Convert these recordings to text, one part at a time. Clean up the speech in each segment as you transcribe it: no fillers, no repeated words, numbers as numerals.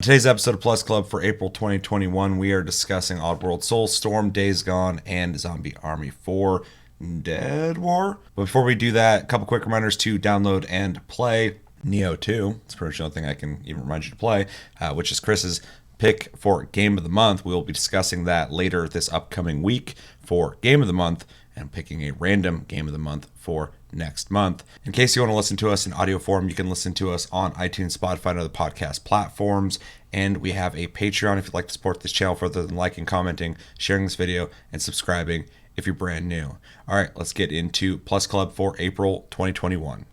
Today's episode of Plus Club for April 2021, we are discussing Oddworld SoulStorm, Days Gone, and Zombie Army 4 Dead War. But before we do that, a couple quick reminders to download and play Neo 2. It's pretty much the only thing I can even remind you to play, which is Chris's pick for Game of the Month. We will be discussing that later this upcoming week for Game of the Month, and picking a random Game of the Month for next month. In case you want to listen to us in audio form, you can listen to us on iTunes, Spotify, and other podcast platforms. And we have a Patreon if you'd like to support this channel further than liking, commenting, sharing this video, and subscribing if you're brand new. All right, let's get into Plus Club for April 2021.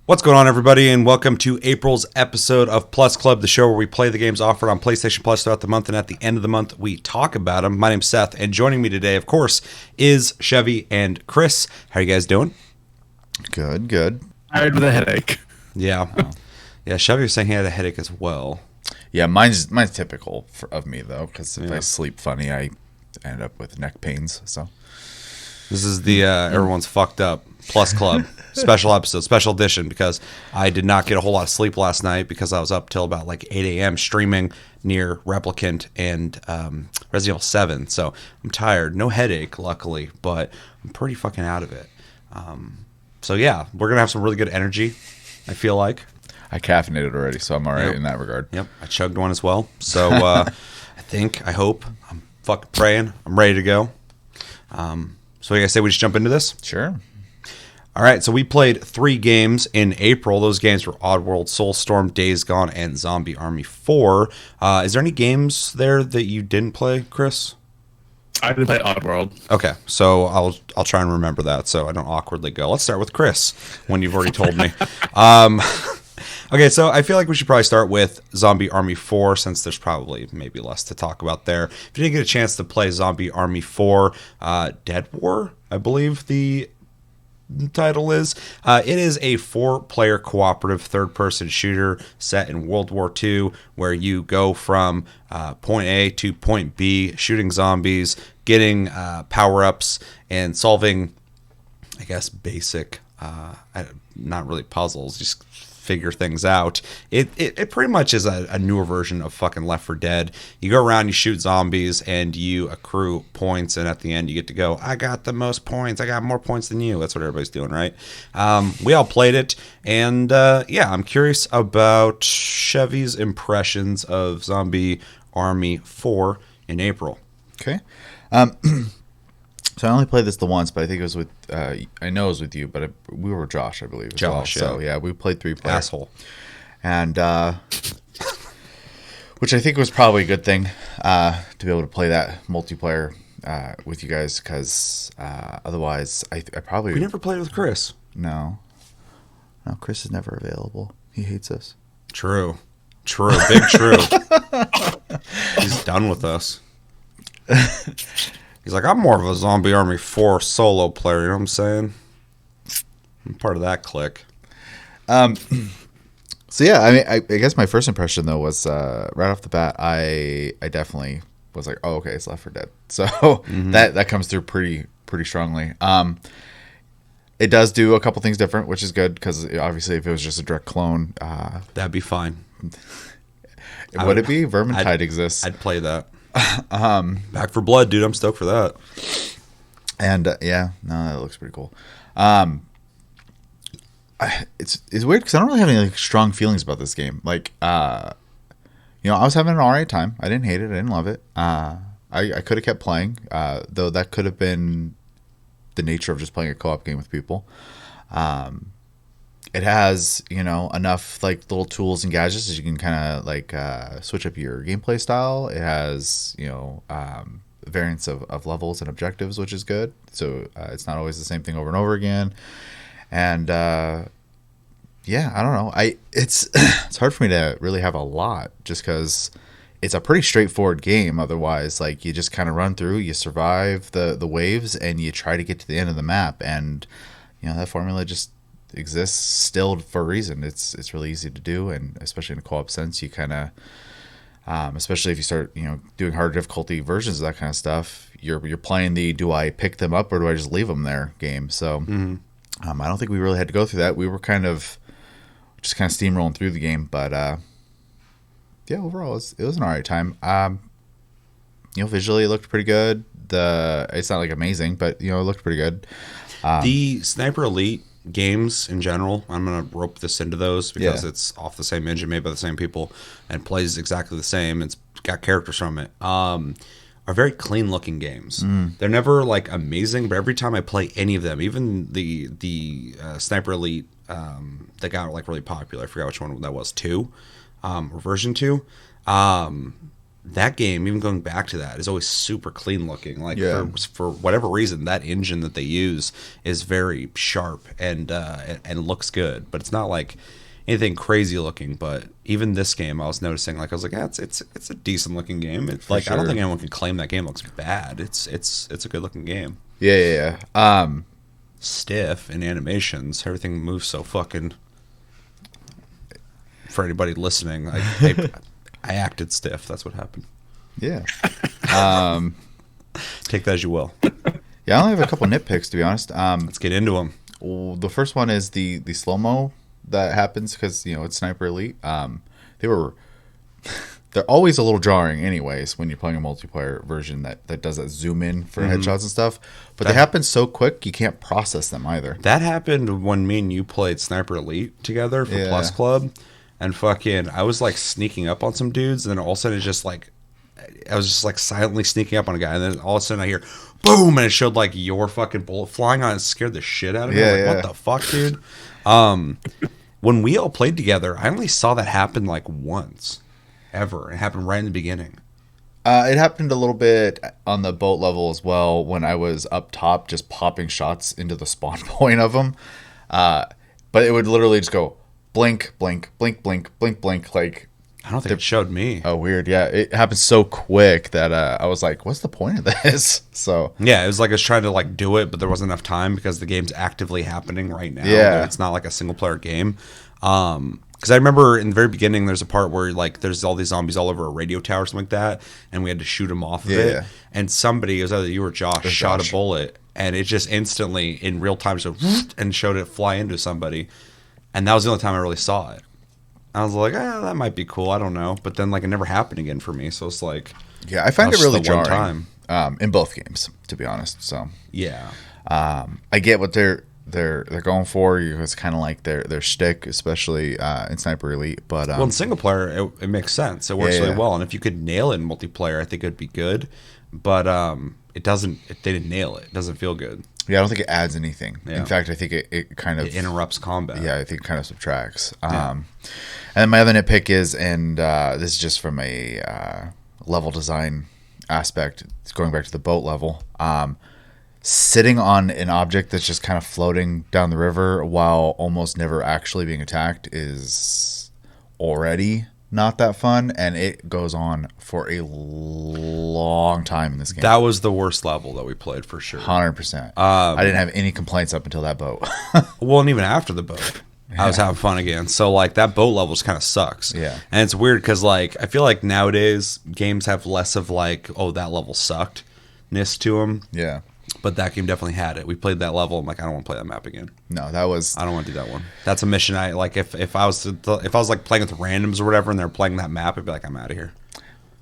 What's going on, everybody, and welcome to April's episode of Plus Club, the show where we play the games offered on PlayStation Plus throughout the month, and at the end of the month, we talk about them. My name's Seth, and joining me today, of course, is Chevy and Chris. How are you guys doing? Good. Tired with a headache. Yeah. Yeah, Chevy was saying he had a headache as well. Yeah, mine's typical of me, though, because if I sleep funny, I end up with neck pains, so. This is the everyone's fucked up Plus Club special episode, special edition, because I did not get a whole lot of sleep last night because I was up till about like 8 a.m. streaming near Replicant and Resident Evil 7. So I'm tired. No headache, luckily, but I'm pretty fucking out of it. So yeah, we're going to have some really good energy, I feel like. I caffeinated already, so I'm all right in that regard. Yep, I chugged one as well. So I hope, I'm fucking praying, I'm ready to go. So I say we just jump into this? Sure. All right, so we played 3 games in April. Those games were Oddworld SoulStorm, Days Gone, and Zombie Army 4. Is there any games there that you didn't play, Chris? I didn't play Oddworld. Okay, so I'll try and remember that so I don't awkwardly go. Let's start with Chris when you've already told me. Okay, so I feel like we should probably start with Zombie Army 4 since there's probably maybe less to talk about there. If you didn't get a chance to play Zombie Army 4, Dead War, I believe the title is. It is a 4-player cooperative third-person shooter set in World War II where you go from point A to point B, shooting zombies, getting power-ups, and solving, I guess, basic, not really puzzles, just figure things out. It pretty much is a newer version of fucking Left 4 Dead. You go around, you shoot zombies, and you accrue points, and at the end you get to go, I got the most points, I got more points than you. That's what everybody's doing, right? We all played it, and yeah, I'm curious about Chevy's impressions of Zombie Army 4 in April. Okay. So I only played this the once, but I think it was with, I know it was with you, but we were with Josh, I believe, as Josh, well. So yeah, we played 3-player. Asshole. And, which I think was probably a good thing, to be able to play that multiplayer with you guys, because otherwise I probably... We never played with Chris. No, Chris is never available. He hates us. True. Big true. He's done with us. He's like, I'm more of a Zombie Army 4 solo player, you know what I'm saying? I'm part of that clique. So yeah, I mean, I guess my first impression though was right off the bat, I definitely was like, oh, okay, it's Left 4 Dead. So that comes through pretty strongly. It does do a couple things different, which is good because obviously if it was just a direct clone, That'd be fine. Would it be? Vermintide exists. I'd play that. Back for Blood, dude. I'm stoked for that. And yeah, no, that looks pretty cool. It's weird because I don't really have any like strong feelings about this game. Like, I was having an alright time. I didn't hate it. I didn't love it. I could have kept playing, though that could have been the nature of just playing a co-op game with people. It has, enough like little tools and gadgets that you can kind of like switch up your gameplay style. It has, variants of levels and objectives, which is good. So it's not always the same thing over and over again. And yeah, I don't know. It's it's hard for me to really have a lot just because it's a pretty straightforward game. Otherwise, like you just kind of run through, you survive the waves, and you try to get to the end of the map. And that formula just exists still for a reason. It's really easy to do, and especially in a co-op sense, you kind of Especially if you start, doing harder difficulty versions of that kind of stuff. You're playing the do I pick them up or do I just leave them there game. So I don't think we really had to go through that. We were just kind of steamrolling through the game, but yeah, overall it was an alright time. Visually it looked pretty good. It's not like amazing, but it looked pretty good. The Sniper Elite games in general, I'm gonna rope this into those because it's off the same engine, made by the same people, and plays exactly the same. It's got characters from it. Are very clean looking games. They're never like amazing, but every time I play any of them, even the Sniper Elite that got like really popular, I forgot which one that was, 2 or version 2. That game, even going back to that, is always super clean looking. Like for whatever reason, that engine that they use is very sharp and looks good. But it's not like anything crazy looking. But even this game, I was noticing, like I was like, yeah, it's a decent looking game. It's like sure. I don't think anyone can claim that game looks bad. It's a good looking game. Yeah. Stiff in animations, everything moves so fucking. For anybody listening, I acted stiff. That's what happened. Yeah. Take that as you will. Yeah, I only have a couple nitpicks, to be honest. Let's get into them. Well, the first one is the slow-mo that happens because, it's Sniper Elite. They're always a little jarring anyways when you're playing a multiplayer version that does that zoom in for headshots and stuff. But they happen so quick, you can't process them either. That happened when me and you played Sniper Elite together for Plus Club. And fucking, I was like sneaking up on some dudes, and then all of a sudden it's just like, I was just like silently sneaking up on a guy, and then all of a sudden I hear boom, and it showed like your fucking bullet flying on it. It scared the shit out of me. I was like, what the fuck, dude? When we all played together, I only saw that happen like once ever. It happened right in the beginning. It happened a little bit on the boat level as well when I was up top just popping shots into the spawn point of them. But it would literally just go blink, blink, blink, blink, blink, blink. Like, I don't think it showed me. Oh, weird. Yeah, it happened so quick that I was like, "What's the point of this?" So yeah, it was like I was trying to like do it, but there wasn't enough time because the game's actively happening right now. Yeah, it's not like a single player game. Because I remember in the very beginning, there's a part where like there's all these zombies all over a radio tower or something like that, and we had to shoot them off of it. And somebody, it was either you or Josh, shot a bullet, and it just instantly in real time and showed it fly into somebody. And that was the only time I really saw it. I was like, that might be cool. I don't know. But then, like, it never happened again for me. So it's like... Yeah, I find it really jarring in both games, to be honest. So yeah. I get what they're going for. It's kind of like their shtick, especially in Sniper Elite. But well, in single player, it makes sense. It works really well. And if you could nail it in multiplayer, I think it'd be good. But it doesn't... They didn't nail it. It doesn't feel good. Yeah, I don't think it adds anything. Yeah. In fact, I think it kind of... It interrupts combat. Yeah, I think it kind of subtracts. And then my other nitpick is, and this is just from a level design aspect, it's going back to the boat level, sitting on an object that's just kind of floating down the river while almost never actually being attacked is already... not that fun, and it goes on for a long time in this game. That was the worst level that we played for sure. 100%. I didn't have any complaints up until that boat. Well, and even after the boat, I was having fun again. So like that boat level just kind of sucks. Yeah, and it's weird because like I feel like nowadays games have less of like that level sucked-ness to them. Yeah. But that game definitely had it. We played that level. I'm like, I don't want to play that map again. No, that was... I don't want to do that one. That's a mission. I like if I was like playing with randoms or whatever, and they're playing that map, I'd be like, I'm out of here.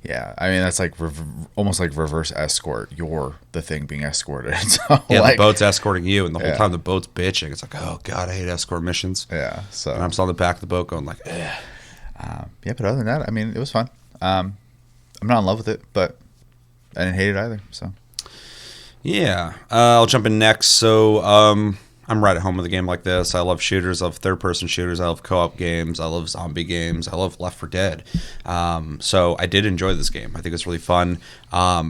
Yeah, I mean that's like almost like reverse escort. You're the thing being escorted. So, yeah, like, the boat's escorting you, and the whole time the boat's bitching. It's like, oh god, I hate escort missions. Yeah, so and I'm still on the back of the boat going like, yeah. But other than that, I mean, it was fun. I'm not in love with it, but I didn't hate it either. So. Yeah, I'll jump in next. So I'm right at home with a game like this. I love shooters. I love third-person shooters. I love co-op games. I love zombie games. I love Left 4 Dead. So I did enjoy this game. I think it's really fun.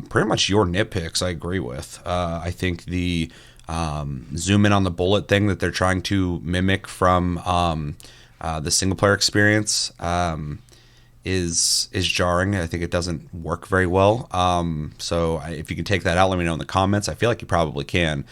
Pretty much your nitpicks I agree with. I think the zoom in on the bullet thing that they're trying to mimic from the single-player experience is jarring. I think it doesn't work very well. So if you can take that out, let me know in the comments. I feel like you probably can.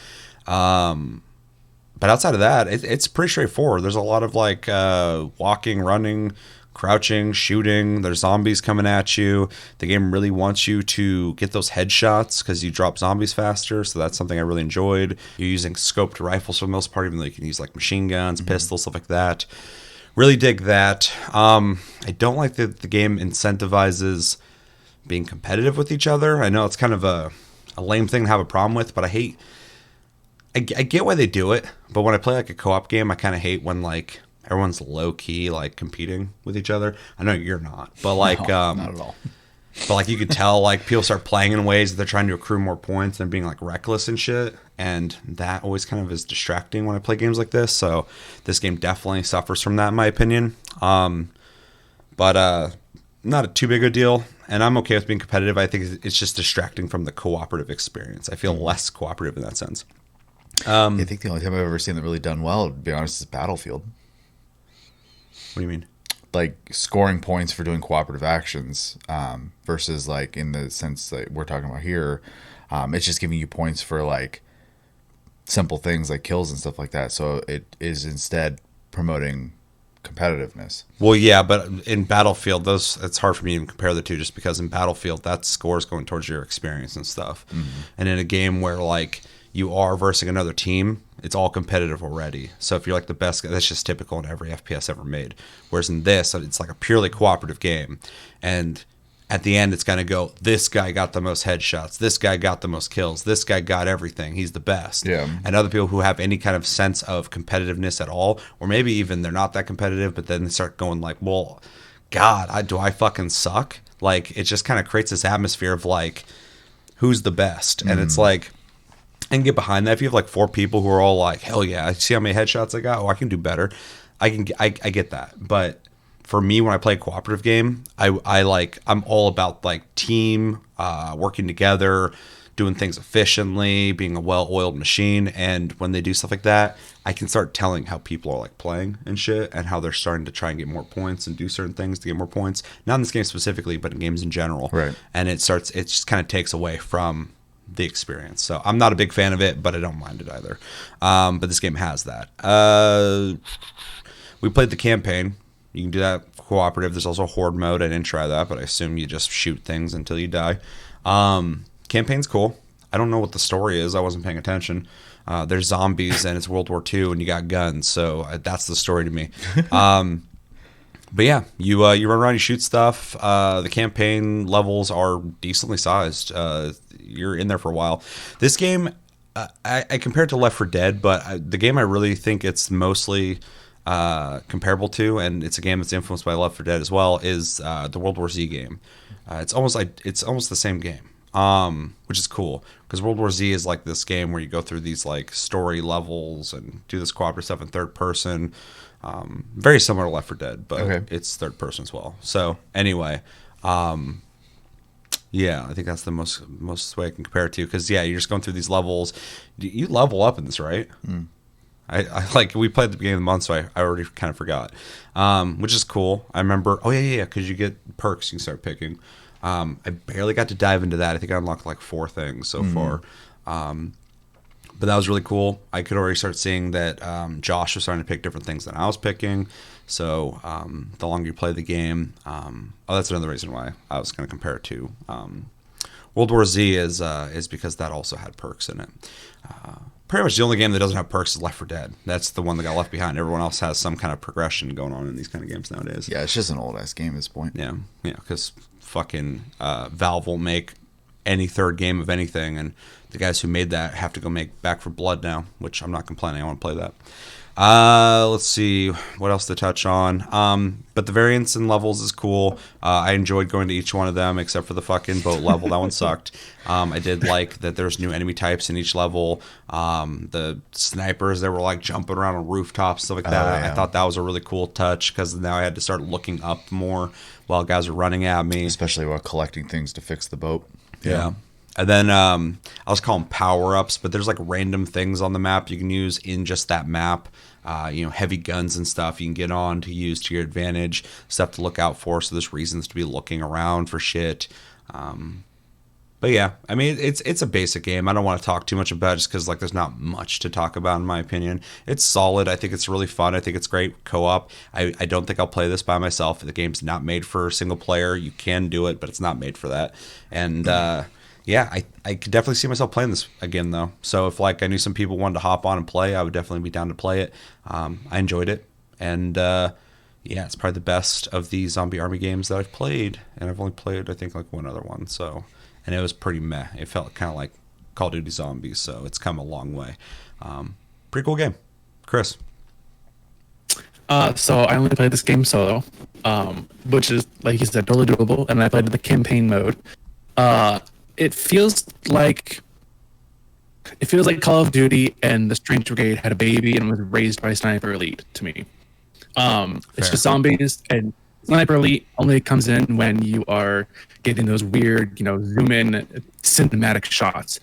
But outside of that, it's pretty straightforward. There's a lot of like walking, running, crouching, shooting. There's zombies coming at you. The game really wants you to get those headshots because you drop zombies faster. So that's something I really enjoyed. You're using scoped rifles for the most part, even though you can use like machine guns, pistols, stuff like that. Really dig that. I don't like that the game incentivizes being competitive with each other. I know it's kind of a lame thing to have a problem with, but I get why they do it. But when I play like a co-op game, I kind of hate when like everyone's low key like competing with each other. I know you're not, but like No, not at all. but like you could tell like people start playing in ways that they're trying to accrue more points and being like reckless and shit, and that always kind of is distracting when I play games like this. So this game definitely suffers from that in my opinion. But not a too big a deal, and I'm okay with being competitive. I think it's just distracting from the cooperative experience. I feel less cooperative in that sense. I think the only time I've ever seen that really done well, to be honest, is Battlefield. What do you mean? Like scoring points for doing cooperative actions versus like in the sense that we're talking about here, it's just giving you points for like simple things like kills and stuff like that. So it is instead promoting competitiveness. Well, yeah, but in Battlefield, it's hard for me to even compare the two, just because in Battlefield, that score is going towards your experience and stuff. And in a game where like you are versing another team, it's all competitive already. So if you're like the best, that's just typical in every FPS ever made. Whereas in this, it's like a purely cooperative game, and at the end, it's going to go, this guy got the most headshots, this guy got the most kills, this guy got everything, he's the best. Yeah. And other people who have any kind of sense of competitiveness at all, or maybe even they're not that competitive, but then they start going like, well, God, do I fucking suck? Like, it just kind of creates this atmosphere of like, who's the best? And it's like, I can get behind that if you have like 4 people who are all like, hell yeah, I see how many headshots I got. Oh, I can do better. I get that. But for me, when I play a cooperative game, I'm all about like team, working together, doing things efficiently, being a well-oiled machine. And when they do stuff like that, I can start telling how people are like playing and shit, and how they're starting to try and get more points and do certain things to get more points. Not in this game specifically, but in games in general. Right. And it just kind of takes away from the experience. So I'm not a big fan of it, but I don't mind it either. But this game has that. We played the campaign. You can do that cooperative. There's also horde mode. I didn't try that, but I assume you just shoot things until you die. Campaign's cool. I don't know what the story is. I wasn't paying attention. There's zombies and it's World War II and you got guns, so that's the story to me. But yeah, you run around, you shoot stuff. The campaign levels are decently sized. You're in there for a while. This game, I compare it to Left 4 Dead, but the game I really think it's mostly comparable to, and it's a game that's influenced by Left 4 Dead as well, is the World War Z game. It's almost the same game, which is cool, because World War Z is like this game where you go through these like story levels and do this cooperative stuff in third person. Very similar to Left 4 Dead, but it's third person as well. So anyway, yeah, I think that's the most way I can compare it to, because yeah, you're just going through these levels. You level up in this, right? I like, we played the beginning of the month, so I already kind of forgot, which is cool. I remember, because you get perks you can start picking. I barely got to dive into that. I think I unlocked like 4 things so far. But that was really cool. I could already start seeing that Josh was starting to pick different things than I was picking. So the longer you play the game, that's another reason why I was going to compare it to World War Z is because that also had perks in it. Pretty much the only game that doesn't have perks is Left 4 Dead. That's the one that got left behind. Everyone else has some kind of progression going on in these kind of games nowadays. Yeah, it's just an old ass game at this point. Yeah, because fucking Valve will make any third game of anything, and the guys who made that have to go make Back 4 Blood now, which I'm not complaining. I want to play that. Let's see what else to touch on. But the variance in levels is cool. I enjoyed going to each one of them except for the fucking boat level. That one sucked. I did like that there's new enemy types in each level. The snipers that were like jumping around on rooftops, stuff like that. Yeah. I thought that was a really cool touch, because now I had to start looking up more while guys were running at me. Especially while collecting things to fix the boat. Yeah. And then I was calling power-ups, but there's like random things on the map you can use in just that map. Heavy guns and stuff you can get on to use to your advantage, stuff to look out for. So there's reasons to be looking around for shit. But yeah, I mean, it's a basic game. I don't want to talk too much about it just because like there's not much to talk about in my opinion. It's solid. I think it's really fun. I think it's great co-op. I don't think I'll play this by myself. The game's not made for single player. You can do it, but it's not made for that. And yeah, I could definitely see myself playing this again though. So if like I knew some people wanted to hop on and play, I would definitely be down to play it. I enjoyed it, and yeah, it's probably the best of the zombie army games that I've played, and I've only played I think like one other one. So. And it was pretty meh. It felt kind of like Call of Duty Zombies, so it's come a long way. Pretty cool game. Chris. So I only played this game solo, which is, like you said, totally doable, and I played the campaign mode. It feels like Call of Duty and the Strange Brigade had a baby and was raised by Sniper Elite to me. It's just zombies, and Sniper Elite only comes in when you are getting those weird, zoom in cinematic shots.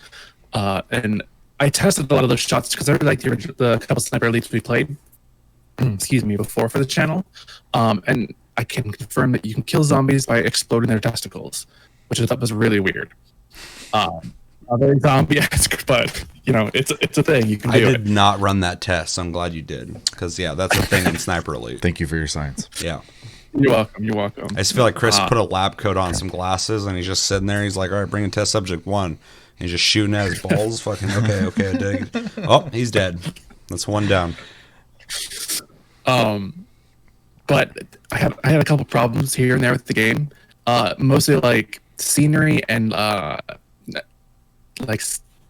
And I tested a lot of those shots because they're like the couple Sniper Elites we played, excuse me, before for the channel. And I can confirm that you can kill zombies by exploding their testicles, which I thought was really weird. Very zombie-esque, but it's a thing you can do. I did not run that test, so I'm glad you did, because yeah, that's a thing in Sniper Elite. Thank you for your science. Yeah. You're welcome. I just feel like Chris put a lab coat on, some glasses, and he's just sitting there. He's like, all right, bring in test subject 1. And he's just shooting at his balls. Fucking, okay, I dig it. Oh, he's dead. That's 1 down. But I had a couple problems here and there with the game. Mostly like scenery and like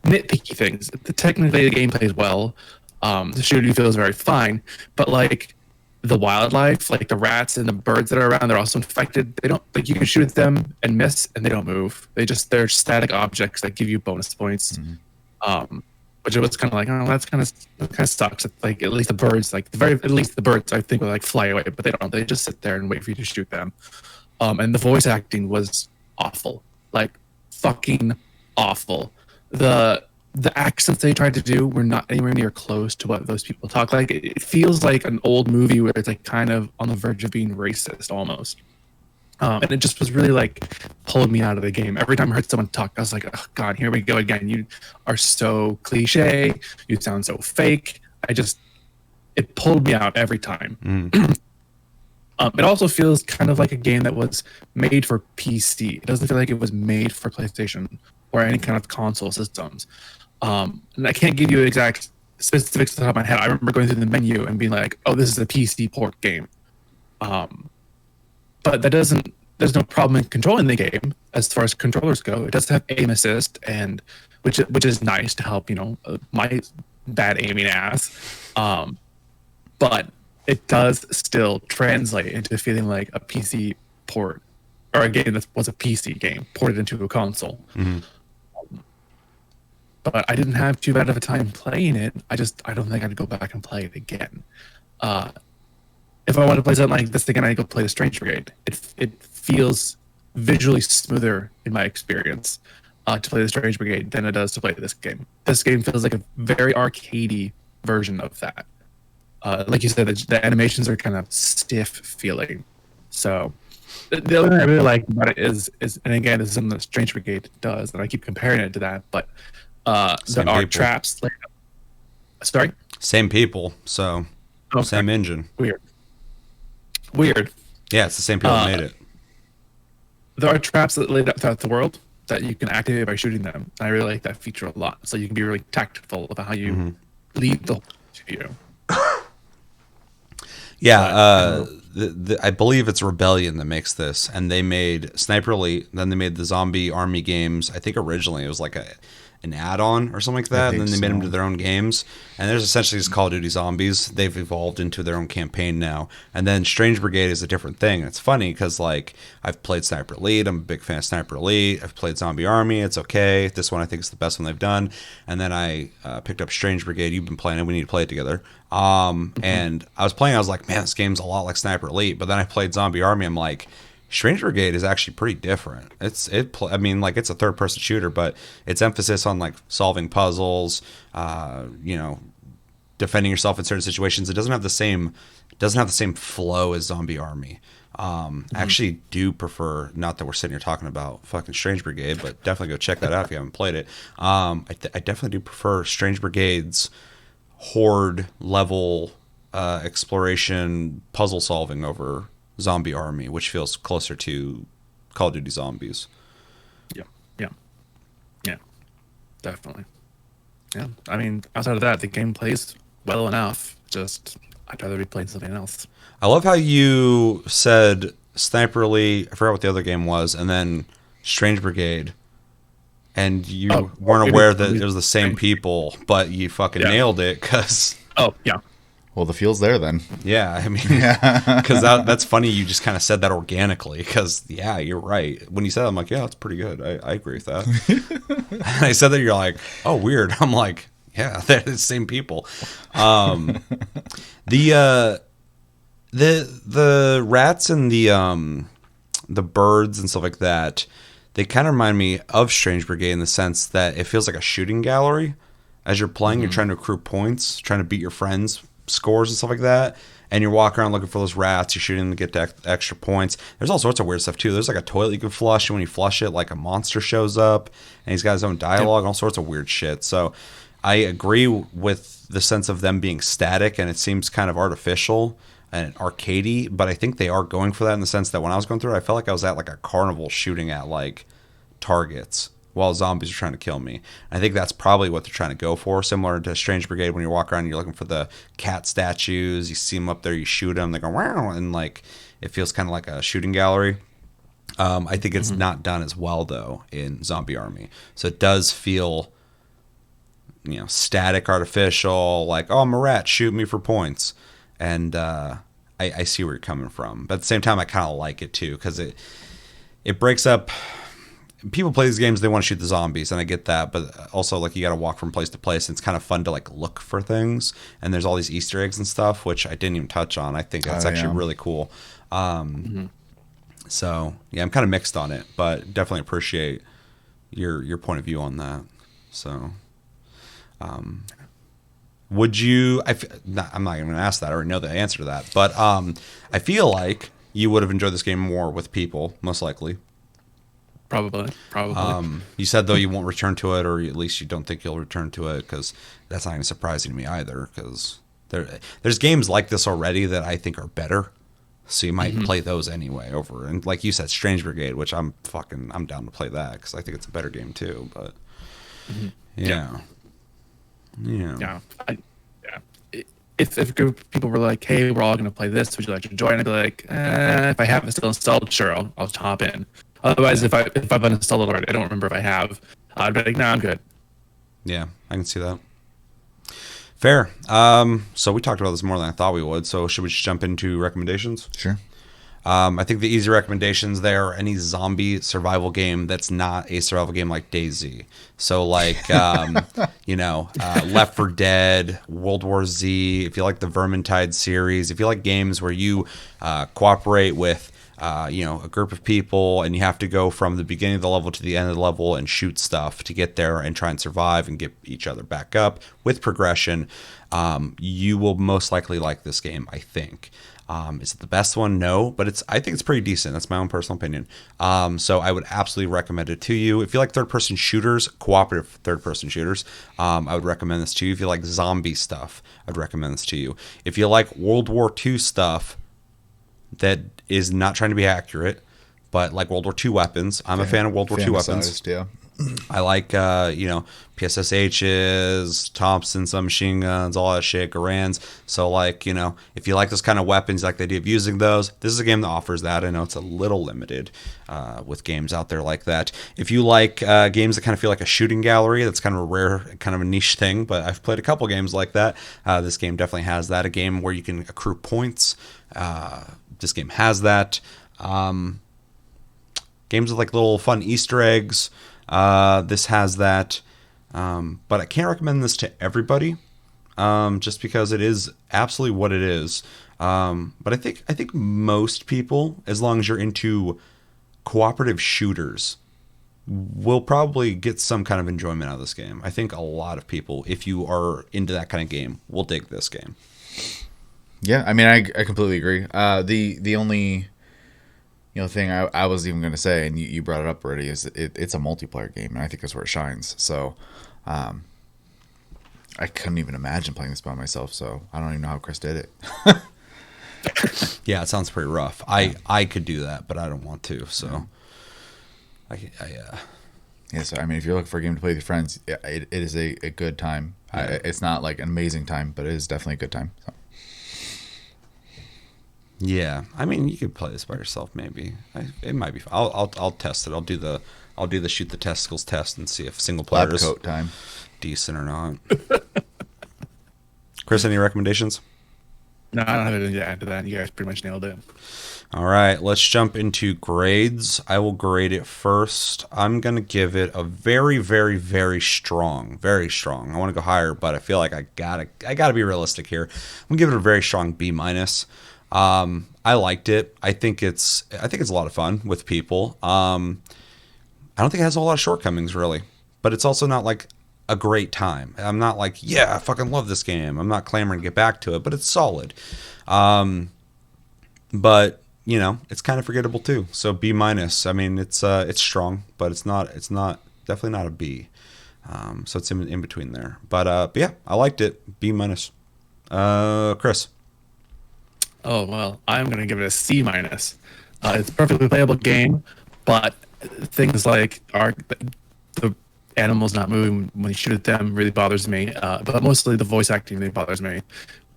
nitpicky things. Technically, the game plays well. The shooting feels very fine, but like the wildlife, like the rats and the birds that are around, they're also infected. They don't, like, you can shoot at them and miss, and they don't move. They're static objects that give you bonus points. Mm-hmm. Which it was kind of like, oh, that kind of sucks. Like at least the birds, at least the birds, I think, would like fly away, but they don't. They just sit there and wait for you to shoot them. And the voice acting was awful, like fucking awful. The accents they tried to do were not anywhere near close to what those people talk like. It feels like an old movie where it's like kind of on the verge of being racist almost. And it just was really like pulling me out of the game. Every time I heard someone talk, I was like, oh God, here we go again. You are so cliche. You sound so fake. It pulled me out every time. It also feels kind of like a game that was made for PC. It doesn't feel like it was made for PlayStation or any kind of console systems. And I can't give you exact specifics off the top of my head. I remember going through the menu and being like, oh, this is a PC port game. But there's no problem in controlling the game as far as controllers go. It does have aim assist, and which is nice to help, my bad aiming ass. But it does still translate into feeling like a PC port, or a game that was a PC game ported into a console. Mm-hmm. But I didn't have too bad of a time playing it. I don't think I'd go back and play it again. If I want to play something like this again, I'd go play the Strange Brigade. It feels visually smoother in my experience to play the Strange Brigade than it does to play this game. This game feels like a very arcadey version of that. Like you said, the animations are kind of stiff feeling. So the other thing I really like about it is, and again, this is something that Strange Brigade does, and I keep comparing it to that, but there are traps. Sorry? Same people, so same engine. Weird. Yeah, it's the same people that made it. There are traps that laid out throughout the world that you can activate by shooting them. I really like that feature a lot. So you can be really tactful about how you lead the to you. Yeah, I believe it's Rebellion that makes this, and they made Sniper Elite, then they made the Zombie Army games. I think originally it was like an add-on or something like that, and then they made them to their own games. And there's essentially just Call of Duty Zombies. They've evolved into their own campaign now. And then Strange Brigade is a different thing. And it's funny because, like, I've played Sniper Elite. I'm a big fan of Sniper Elite. I've played Zombie Army. It's okay. This one I think is the best one they've done. And then I picked up Strange Brigade. You've been playing it. We need to play it together. And I was playing. I was like, man, this game's a lot like Sniper Elite. But then I played Zombie Army. I'm like, Strange Brigade is actually pretty different. It's a third-person shooter, but its emphasis on like solving puzzles, defending yourself in certain situations. It doesn't have the same doesn't have the same flow as Zombie Army. I actually do prefer, not that we're sitting here talking about fucking Strange Brigade, but definitely go check that out if you haven't played it. I definitely do prefer Strange Brigade's horde level exploration puzzle solving over Zombie Army, which feels closer to Call of Duty Zombies. Yeah, definitely. Yeah, I mean, outside of that, the game plays well enough. Just I'd rather be playing something else. I love how you said Sniper Elite, I forgot what the other game was, and then Strange Brigade, and you weren't aware that it was the same people, but you fucking nailed it, because... Oh, yeah. Well, the feel's there then. Yeah, I mean, because that's funny. You just kind of said that organically. Because you're right. When you said that, I'm like, yeah, that's pretty good. I agree with that. And I said that, you're like, oh, weird. I'm like, yeah, they're the same people. The rats and the birds and stuff like that, they kind of remind me of Strange Brigade in the sense that it feels like a shooting gallery. As you're playing, you're trying to accrue points, trying to beat your friends' scores and stuff like that, and you're walking around looking for those rats. You're shooting them to get extra points. There's all sorts of weird stuff too. There's like a toilet you can flush, and when you flush it, like a monster shows up, and he's got his own dialogue, and all sorts of weird shit. So I agree with the sense of them being static, and it seems kind of artificial and arcadey, but I think they are going for that in the sense that when I was going through it, I felt like I was at like a carnival shooting at like targets while zombies are trying to kill me. I think that's probably what they're trying to go for, similar to Strange Brigade. When you walk around, you're looking for the cat statues, you see them up there, you shoot them, they go wow, and like it feels kind of like a shooting gallery. I think it's not done as well though in Zombie Army, so it does feel, static, artificial, like, oh, I'm a rat, shoot me for points. And I see where you're coming from, but at the same time I kind of like it too, because it breaks up. People play these games, they want to shoot the zombies, and I get that, but also like you got to walk from place to place, and it's kind of fun to like look for things, and there's all these Easter eggs and stuff, which I didn't even touch on. I think that's actually really cool. So yeah, I'm kind of mixed on it, but definitely appreciate your point of view on that. So would you I'm not even gonna ask that, I already know the answer to that, but I feel like you would have enjoyed this game more with people, most likely. Probably. You said though you won't return to it, or at least you don't think you'll return to it, because that's not even surprising to me either, because there's games like this already that I think are better, so you might play those anyway over, and like you said, Strange Brigade, which I'm down to play that, because I think it's a better game too, but yeah. If a group of people were like, hey, we're all going to play this, would you like to join? I'd be like, if I have it still installed, sure, I'll hop in. Otherwise, if I've uninstalled it already, I don't remember if I have, I'd be like, no, I'm good. Yeah, I can see that. Fair. So we talked about this more than I thought we would, so should we just jump into recommendations? Sure. I think the easy recommendations there are any zombie survival game that's not a survival game like DayZ. So like, Left 4 Dead, World War Z, if you like the Vermintide series, if you like games where you cooperate with a group of people, and you have to go from the beginning of the level to the end of the level and shoot stuff to get there and try and survive and get each other back up with progression, you will most likely like this game, I think. Is it the best one? No, but I think it's pretty decent. That's my own personal opinion. So I would absolutely recommend it to you. If you like third-person shooters, cooperative third-person shooters, I would recommend this to you. If you like zombie stuff, I'd recommend this to you. If you like World War II stuff that is not trying to be accurate, but like World War II weapons, I'm a fan of World War II weapons. Yeah. I like, PSSHs, Thompsons, submachine guns, all that shit, Garands. So, like, if you like those kind of weapons, you like the idea of using those, this is a game that offers that. I know it's a little limited with games out there like that. If you like games that kind of feel like a shooting gallery, that's kind of a rare, kind of a niche thing, but I've played a couple games like that. This game definitely has that. A game where you can accrue points. This game has that. Games with like little fun Easter eggs. This has that, but I can't recommend this to everybody, just because it is absolutely what it is. But I think most people, as long as you're into cooperative shooters, will probably get some kind of enjoyment out of this game. I think a lot of people, if you are into that kind of game, will dig this game. Yeah, I mean, I completely agree. The only thing I was even going to say, and you brought it up already, is it's a multiplayer game, and I think that's where it shines. So, I couldn't even imagine playing this by myself. So I don't even know how Chris did it. Yeah, it sounds pretty rough. I could do that, but I don't want to. So, Yeah, so I mean, if you're looking for a game to play with your friends, it is a good time. Yeah. It's not like an amazing time, but it is definitely a good time. So. Yeah, I mean, you could play this by yourself. Maybe it might be. I'll test it. I'll do the shoot the testicles test and see if single player Lab is coat time. decent or not. Chris, any recommendations? No, I don't have anything to add to that. You guys pretty much nailed it. All right, let's jump into grades. I will grade it first. I'm going to give it a very, very, very strong, very strong. I want to go higher, but I feel like I gotta be realistic here. I'm going to give it a very strong B minus. I liked it. I think it's a lot of fun with people. I don't think it has a whole lot of shortcomings really, but it's also not like a great time. I'm not like, yeah, I fucking love this game. I'm not clamoring to get back to it, but it's solid. But it's kind of forgettable too. So B minus. I mean, it's strong, but it's not definitely not a B. So it's in between there. But yeah, I liked it. B minus. Chris. Oh well, I'm gonna give it a C minus. It's a perfectly playable game, but things like the animals not moving when you shoot at them really bothers me. But mostly the voice acting really bothers me.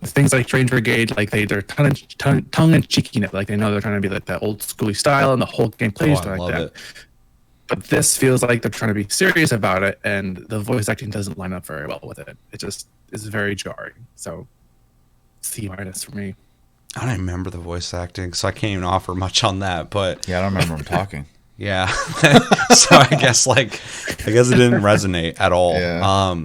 Things like Strange Brigade, like they're tongue in cheeking it, like they know they're trying to be like that old schooly style, and the whole game plays like that. But this feels like they're trying to be serious about it, and the voice acting doesn't line up very well with it. It just is very jarring. So C minus for me. I don't remember the voice acting, so I can't even offer much on that. But Yeah, I don't remember him talking. yeah, so I guess it didn't resonate at all. Yeah.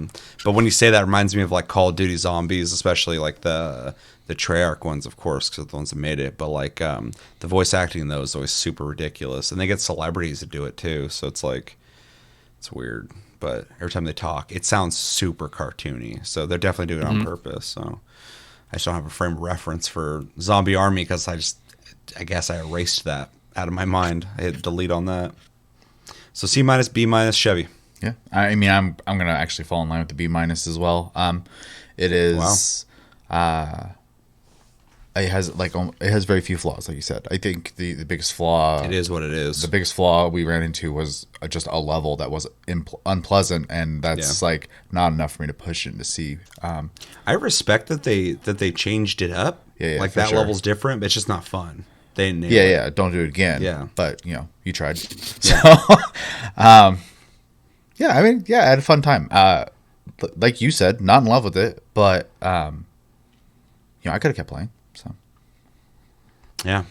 But when you say that, it reminds me of like Call of Duty Zombies, especially like the Treyarch ones, of course, because they're the ones that made it. But like the voice acting in those is always super ridiculous, and they get celebrities to do it too. So it's like it's weird. But every time they talk, it sounds super cartoony. So they're definitely doing it on purpose. So I just don't have a frame of reference for Zombie Army because I guess I erased that out of my mind. I hit delete on that. So C minus, B minus, Chevy. Yeah, I mean, I'm gonna actually fall in line with the B minus as well. It is, it has very few flaws, like you said. I think the biggest flaw, It is what it is. the biggest flaw we ran into was just a level that was unpleasant, and that's like not enough for me to push it to C. I respect that they changed it up. Yeah, like for that sure. level's different, but it's just not fun. They nailed it. Yeah, don't do it again. Yeah. But you tried. Yeah. So, yeah, I mean, yeah, I had a fun time. Like you said, not in love with it, but I could have kept playing. So Yeah.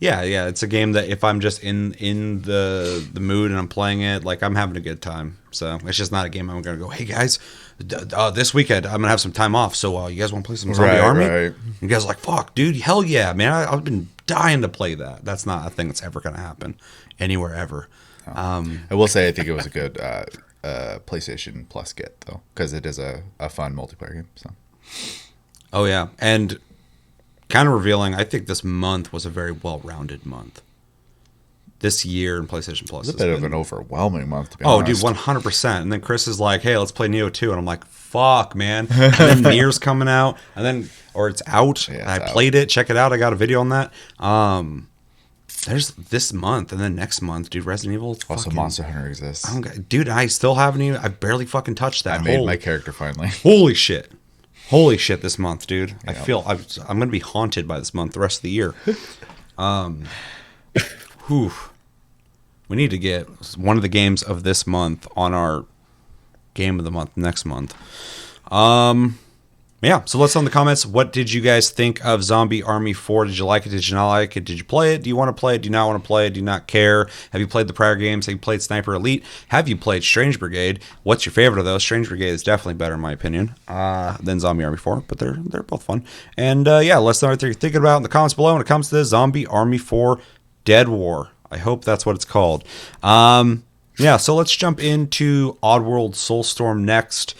It's a game that if I'm just in the mood and I'm playing it, like I'm having a good time. So it's just not a game I'm gonna go, hey guys, this weekend I'm gonna have some time off. So you guys want to play some Zombie Army? Right. You guys are like, fuck, dude, hell yeah, man! I've been dying to play that. That's not a thing that's ever gonna happen anywhere ever. I will say I think it was a good PlayStation Plus get though, because it is a fun multiplayer game. So Oh yeah, and kind of revealing, I think this month was a very well-rounded month. This year in PlayStation Plus. it's a bit of an overwhelming month, to be Oh, honest. dude, 100%. And then Chris is like, hey, let's play Neo 2. And I'm like, fuck, man. And then Nier's coming out. And then, or it's out. Yeah, I it's played it. Check it out. I got a video on that. There's this month. And then next month, dude, Resident Evil. Also, fucking, Monster Hunter exists. Dude, I still haven't even, I barely fucking touched that. I made my character finally. Holy shit. Holy shit this month, dude. I Yeah. feel I'm going to be haunted by this month the rest of the year. Whew. We need to get one of the games of this month on our game of the month next month. Yeah, so let's know in the comments. What did you guys think of Zombie Army 4? Did you like it? Did you not like it? Did you play it? Do you want to play it? Do you not want to play it? Do you not care? Have you played the prior games? Have you played Sniper Elite? Have you played Strange Brigade? What's your favorite of those? Strange Brigade is definitely better in my opinion than Zombie Army 4, but they're both fun. And yeah, let us know what you're thinking about in the comments below when it comes to Zombie Army 4 Dead War. I hope that's what it's called. Yeah, so let's jump into Oddworld SoulStorm next.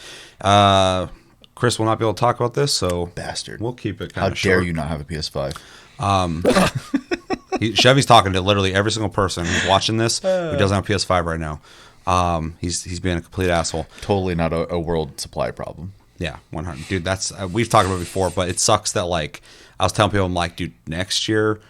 Chris will not be able to talk about this, so Bastard. we'll keep it How kind of short. dare you not have a PS5? Chevy's talking to literally every single person who's watching this who doesn't have a PS5 right now. He's being a complete asshole. Totally not a world supply problem. Yeah, 100. Dude, that's we've talked about it before, but it sucks that like I was telling people, I'm like, dude, next year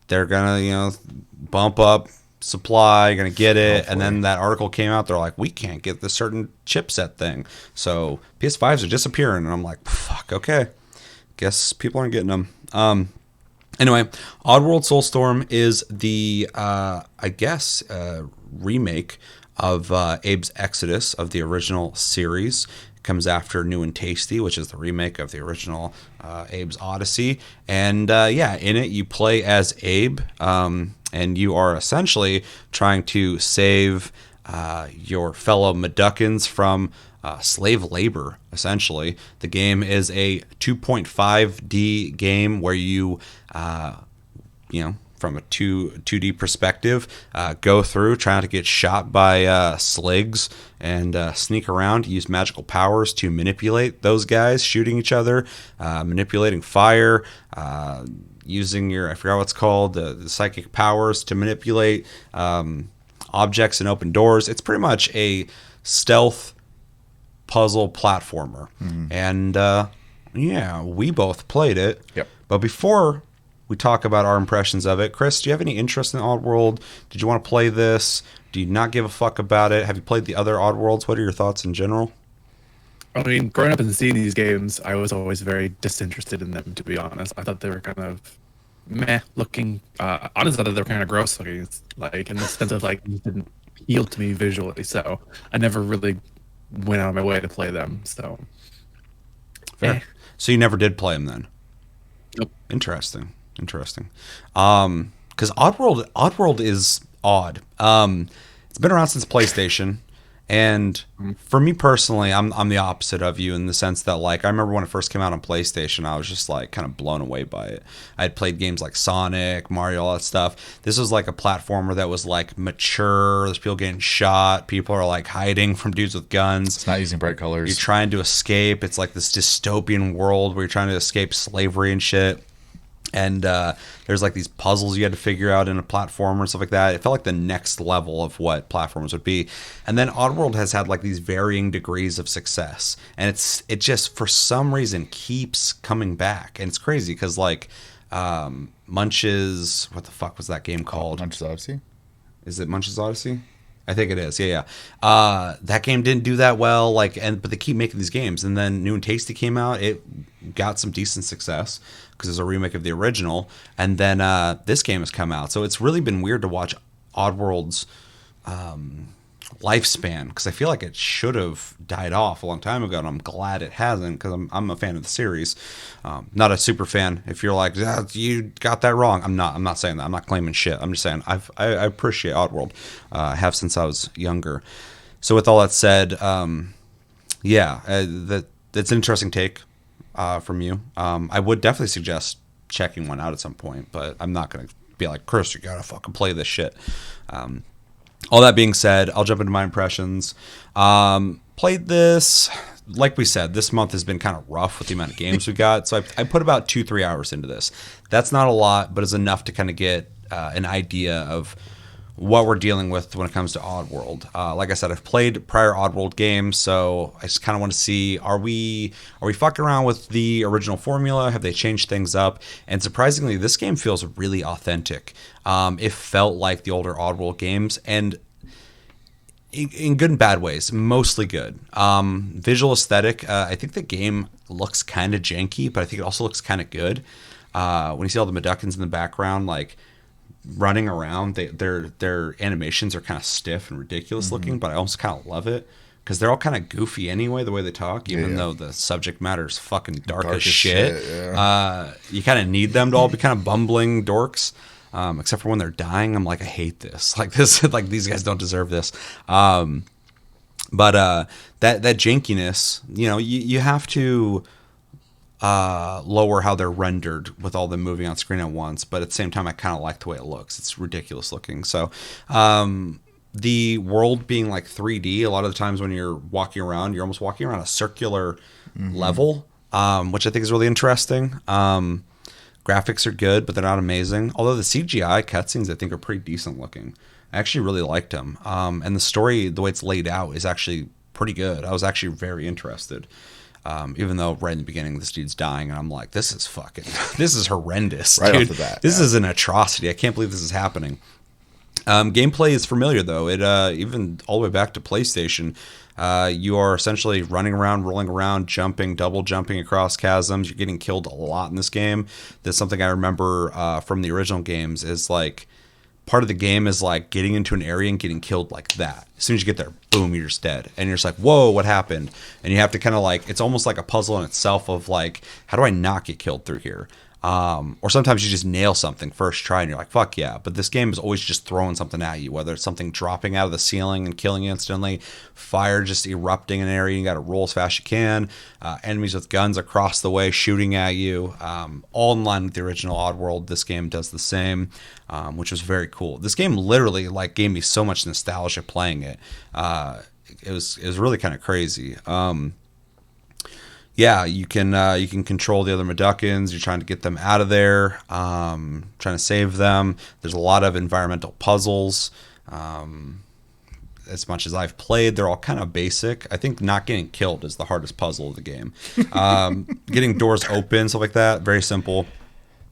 they're gonna bump up supply, you're gonna get it, and then that article came out. They're like, we can't get this certain chipset thing, so PS5s are disappearing, and I'm like, fuck, okay, guess people aren't getting them. Anyway, Oddworld SoulStorm is the, remake of Abe's Exodus of the original series. It comes after New and Tasty, which is the remake of the original Abe's Odyssey. And in it you play as Abe, and you are essentially trying to save your fellow Meducans from slave labor, essentially. The game is a 2.5D game where you, from a 2D perspective, go through, try not to get shot by sligs, and sneak around, use magical powers to manipulate those guys, shooting each other, manipulating fire, using your, I forgot what's called, the psychic powers to manipulate objects and open doors. It's pretty much a stealth puzzle platformer. And we both played it. Yep. But before we talk about our impressions of it, Chris, do you have any interest in Oddworld? Did you want to play this? Do you not give a fuck about it? Have you played the other Oddworlds? What are your thoughts in general? I mean, growing up and seeing these games, I was always very disinterested in them, to be honest. I thought they were kind of meh looking. Honestly, I thought they were kind of gross looking, like in the sense of like it didn't appeal to me visually. So I never really went out of my way to play them. So Fair. So you never did play them then? Nope. Interesting. Because Oddworld is odd. It's been around since PlayStation, and for me personally, I'm the opposite of you in the sense that like I remember when it first came out on PlayStation, I was just like kind of blown away by it. I had played games like Sonic, Mario, all that stuff. This was like a platformer that was like mature. There's people getting shot. People are like hiding from dudes with guns. It's not using bright colors. You're trying to escape. It's like this dystopian world where you're trying to escape slavery and shit. And there's like these puzzles you had to figure out in a platformer and stuff like that. It felt like the next level of what platformers would be. And then Oddworld has had like these varying degrees of success, and it just for some reason keeps coming back. And it's crazy because like Munch's, what the fuck was that game called? Munch's Odyssey. Is it Munch's Odyssey? I think it is. Yeah. That game didn't do that well. But they keep making these games. And then New and Tasty came out. It got some decent success because it's a remake of the original. And then this game has come out. So it's really been weird to watch Oddworld's lifespan, because I feel like it should have died off a long time ago, and I'm glad it hasn't, because I'm a fan of the series. Not a super fan. If you're like, you got that wrong, I'm not saying that. I'm not claiming shit. I'm just saying I appreciate Oddworld. I have since I was younger. So with all that said, that's an interesting take from you. I would definitely suggest checking one out at some point, but I'm not going to be like, Chris, you gotta fucking play this shit. All that being said, I'll jump into my impressions. Played this, like we said, this month has been kind of rough with the amount of games we got. So I put about 2-3 hours into this. That's not a lot, but it's enough to kind of get an idea of what we're dealing with when it comes to Oddworld. Like I said, I've played prior Oddworld games, so I just kind of want to see, are we fucking around with the original formula? Have they changed things up? And surprisingly, this game feels really authentic. It felt like the older Oddworld games, and in good and bad ways, mostly good. Visual aesthetic, I think the game looks kind of janky, but I think it also looks kind of good. When you see all the Meducans in the background, like running around, their animations are kind of stiff and ridiculous looking, but I also kind of love it because they're all kind of goofy anyway, the way they talk, even though the subject matter is fucking dark as shit. You kind of need them to all be kind of bumbling dorks, except for when they're dying. I'm like, I hate this. Like these guys don't deserve this. But that jankiness, you have to lower how they're rendered with all them moving on screen at once, but at the same time I kind of like the way it looks. It's ridiculous looking. So the world being like 3D, a lot of the times when you're walking around, you're almost walking around a circular level, which I think is really interesting. Graphics are good, but they're not amazing. Although the CGI cutscenes, I think, are pretty decent looking. I actually really liked them. And the story, the way it's laid out, is actually pretty good. I was actually very interested. Even though right in the beginning this dude's dying, and I'm like, this is horrendous, Right dude. off the bat, This is an atrocity. I can't believe this is happening. Gameplay is familiar though. It even all the way back to PlayStation. You are essentially running around, rolling around, jumping, double jumping across chasms. You're getting killed a lot in this game. That's something I remember from the original games. Is like part of the game is like getting into an area and getting killed like that. As soon as you get there, boom, you're just dead. And you're just like, whoa, what happened? And you have to kind of like, it's almost like a puzzle in itself of like, how do I not get killed through here? Or sometimes you just nail something first try and you're like, fuck yeah. But this game is always just throwing something at you, whether it's something dropping out of the ceiling and killing you instantly, fire just erupting in an area, you got to roll as fast as you can, enemies with guns across the way shooting at you, all in line with the original Oddworld. This game does the same, which was very cool. This game literally like gave me so much nostalgia playing it. It was really kind of crazy. Yeah, you can control the other Meducans. You're trying to get them out of there, trying to save them. There's a lot of environmental puzzles. As much as I've played, they're all kind of basic. I think not getting killed is the hardest puzzle of the game. Getting doors open, stuff like that, very simple.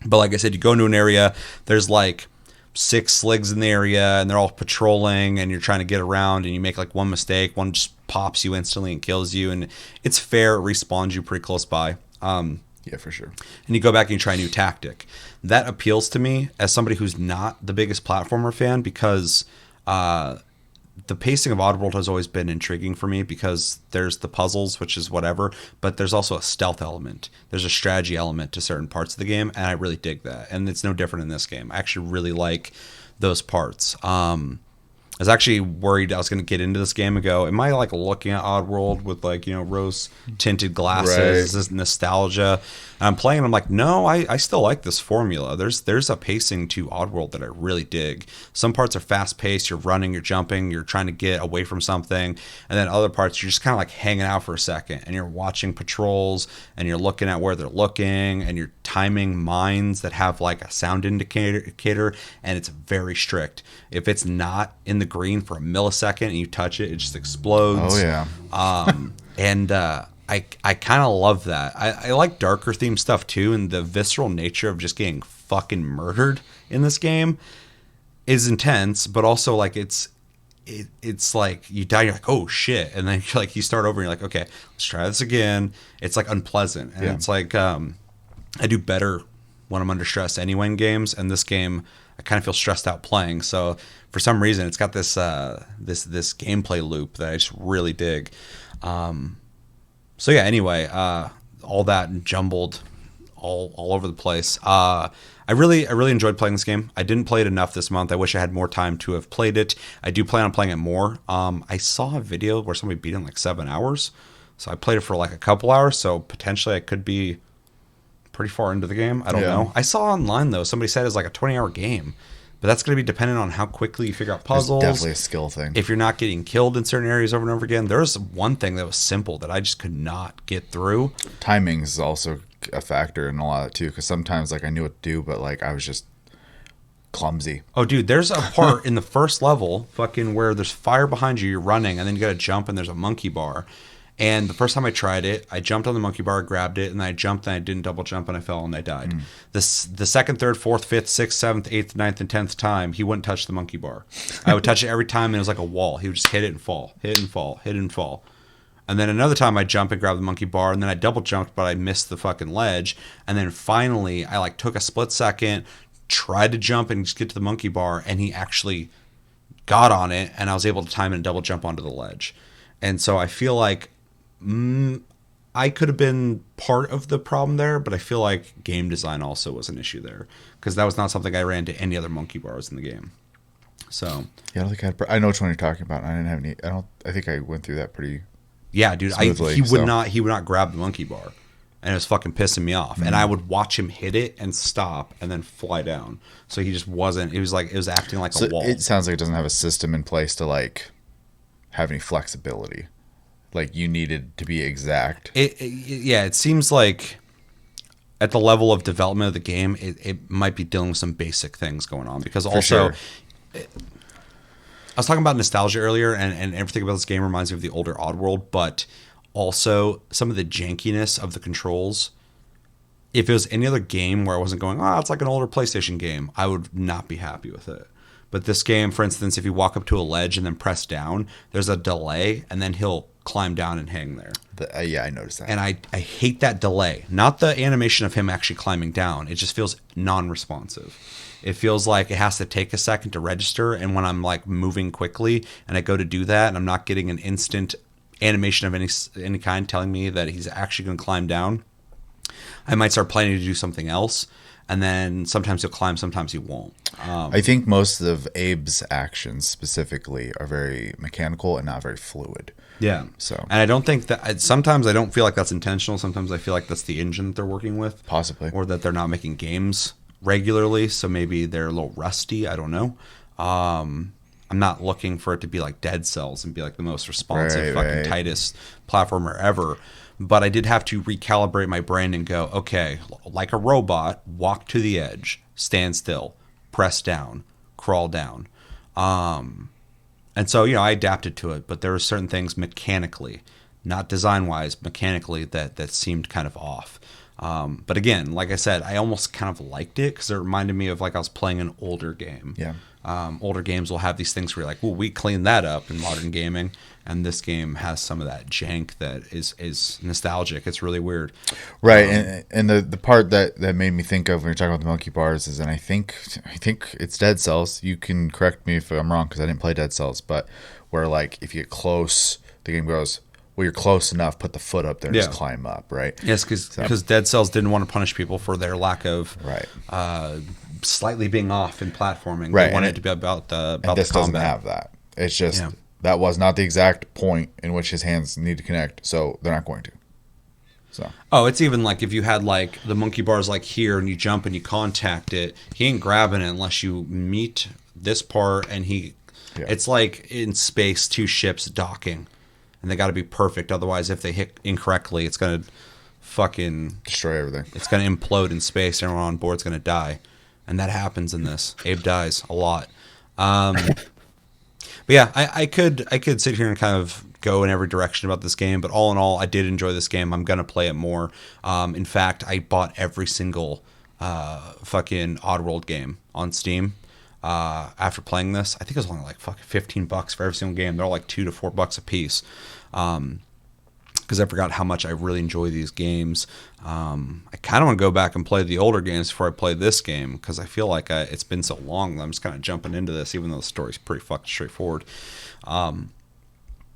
But like I said, you go into an area, there's like 6 sligs in the area, and they're all patrolling, and you're trying to get around, and you make like one mistake, one just pops you instantly and kills you, and it's fair, it respawns you pretty close by. Yeah, for sure. And you go back and you try a new tactic. That appeals to me as somebody who's not the biggest platformer fan, because the pacing of Oddworld has always been intriguing for me, because there's the puzzles, which is whatever, but there's also a stealth element. There's a strategy element to certain parts of the game, and I really dig that. And it's no different in this game. I actually really like those parts. I was actually worried I was going to get into this game and go, am I like looking at Oddworld with like, rose tinted glasses? Right. Is this nostalgia? And I'm playing and I'm like, no, I still like this formula. There's a pacing to Oddworld that I really dig. Some parts are fast paced. You're running, you're jumping, you're trying to get away from something. And then other parts, you're just kind of like hanging out for a second and you're watching patrols and you're looking at where they're looking and you're timing mines that have like a sound indicator, and it's very strict. If it's not in the green for a millisecond and you touch it, it just explodes. Oh yeah. I kind of love that. I like darker themed stuff too, and the visceral nature of just getting fucking murdered in this game is intense, but also like it's like you die, you're like, oh shit, and then you're like, you start over and you're like, okay, let's try this again. It's like unpleasant, and it's like I do better when I'm under stress anyway in games, and this game I kind of feel stressed out playing. So for some reason, it's got this this gameplay loop that I just really dig. So yeah, anyway, all that jumbled all over the place. I really enjoyed playing this game. I didn't play it enough this month. I wish I had more time to have played it. I do plan on playing it more. I saw a video where somebody beat it in like 7 hours. So I played it for like a couple hours. So potentially I could be pretty far into the game. I don't know. I saw online though, somebody said it's like a 20-hour game. But that's going to be dependent on how quickly you figure out puzzles. It's definitely a skill thing. If you're not getting killed in certain areas over and over again. There's one thing that was simple that I just could not get through. Timing is also a factor in a lot of it too, because sometimes like I knew what to do, but like I was just clumsy. Oh, dude, there's a part in the first level fucking where there's fire behind you, you're running, and then you got to jump, and there's a monkey bar. And the first time I tried it, I jumped on the monkey bar, grabbed it, and I jumped, and I didn't double jump, and I fell, and I died. The second, third, fourth, fifth, sixth, seventh, eighth, ninth, and 10th time, he wouldn't touch the monkey bar. I would touch it every time, and it was like a wall. He would just hit it and fall, hit and fall, hit and fall. And then another time I jump and grab the monkey bar, and then I double jumped, but I missed the fucking ledge. And then finally, I like took a split second, tried to jump and just get to the monkey bar, and he actually got on it, and I was able to time it and double jump onto the ledge. And so I feel like I could have been part of the problem there, but I feel like game design also was an issue there, because that was not something I ran to any other monkey bars in the game. So yeah, I don't think I know which one you're talking about. I didn't have any. I think I went through that pretty. Yeah, dude, smoothly, he would not grab the monkey bar. and it was fucking pissing me off. And I would watch him hit it and stop and then fly down. So he just wasn't. It was like it was acting like a wall. It sounds like it doesn't have a system in place to like have any flexibility. Like you needed to be exact. It seems like at the level of development of the game, it might be dealing with some basic things going on. Because also, I was talking about nostalgia earlier, and everything about this game reminds me of the older Oddworld, but also some of the jankiness of the controls. If it was any other game where I wasn't going, oh, it's like an older PlayStation game, I would not be happy with it. But this game, for instance, if you walk up to a ledge and then press down, there's a delay, and then he'll climb down and hang there. Yeah, I noticed that. And I hate that delay. Not the animation of him actually climbing down. It just feels non-responsive. It feels like it has to take a second to register, and when I'm like moving quickly and I go to do that and I'm not getting an instant animation of any kind telling me that he's actually going to climb down, I might start planning to do something else, and then sometimes he'll climb, sometimes he won't. I think most of Abe's actions specifically are very mechanical and not very fluid. Yeah. So, and I don't think that sometimes I don't feel like that's intentional. Sometimes I feel like that's the engine that they're working with, possibly, or that they're not making games regularly, so maybe they're a little rusty. I don't know. I'm not looking for it to be like Dead Cells and be like the most responsive, tightest platformer ever. But I did have to recalibrate my brain and go, okay, like a robot, walk to the edge, stand still, press down, crawl down. And so, I adapted to it, but there were certain things mechanically, not design-wise, mechanically, that seemed kind of off. But again, like I said, I almost kind of liked it because it reminded me of like I was playing an older game. Yeah. Older games will have these things where you're like, well, we cleaned that up in modern gaming, and this game has some of that jank that is nostalgic. It's really weird. Right, and the part that made me think of when you're talking about the monkey bars is, and I think it's Dead Cells. You can correct me if I'm wrong because I didn't play Dead Cells, but where like if you get close, the game goes, well, you're close enough, put the foot up there and just climb up, right? Yes, because Dead Cells didn't want to punish people for their lack of slightly being off in platforming. Right. They wanted it to be about the this combat. doesn't have that. It's just that was not the exact point in which his hands need to connect, so they're not going to. So. Oh, it's even like if you had like the monkey bars like here and you jump and you contact it, he ain't grabbing it unless you meet this part, and it's like in space, two ships docking. And they got to be perfect. Otherwise, if they hit incorrectly, it's going to fucking destroy everything. It's going to implode in space. Everyone on board's going to die. And that happens in this. Abe dies a lot. But yeah, I could sit here and kind of go in every direction about this game. But all in all, I did enjoy this game. I'm going to play it more. In fact, I bought every single fucking Oddworld game on Steam. After playing this, I think it was only like fucking $15 for every single game. They're all like $2 to $4 a piece. Because I forgot how much I really enjoy these games. I kind of want to go back and play the older games before I play this game, because I feel like it's been so long that I'm just kind of jumping into this, even though the story's pretty fucking straightforward. But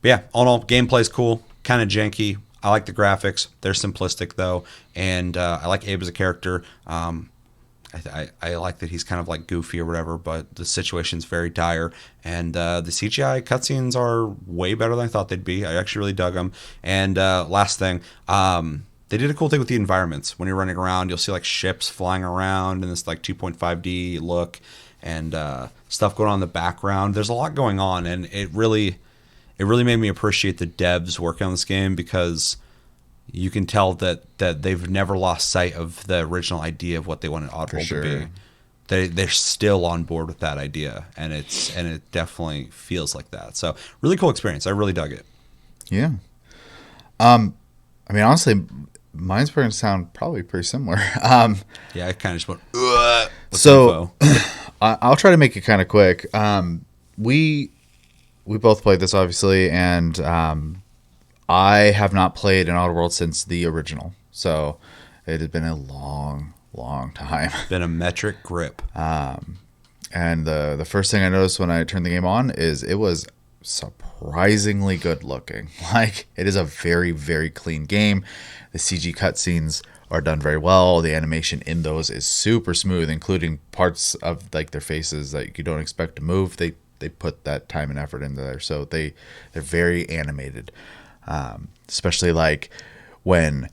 yeah, all in all, gameplay's cool, kind of janky. I like the graphics. They're simplistic though, and I like Abe as a character. I like that he's kind of like goofy or whatever, but the situation's very dire, and the CGI cutscenes are way better than I thought they'd be. I actually really dug them. And last thing, they did a cool thing with the environments. When you're running around, you'll see like ships flying around in this like 2.5D look, and stuff going on in the background. There's a lot going on, and it really made me appreciate the devs working on this game, because you can tell that they've never lost sight of the original idea of what they wanted Oddworld to be. They're still on board with that idea, and it definitely feels like that. So really cool experience. I really dug it. Yeah. I mean, honestly, mine's going to sound probably pretty similar. Yeah, I kind of just went. So I'll try to make it kind of quick. We both played this obviously, and I have not played an Oddworld since the original, so it has been a long time. Been a metric grip. And the first thing I noticed when I turned the game on is it was surprisingly good looking. Like, it is a very, very clean game. The CG cutscenes are done very well. The animation in those is super smooth, including parts of like their faces that you don't expect to move. They put that time and effort into there, so they're very animated. Especially like when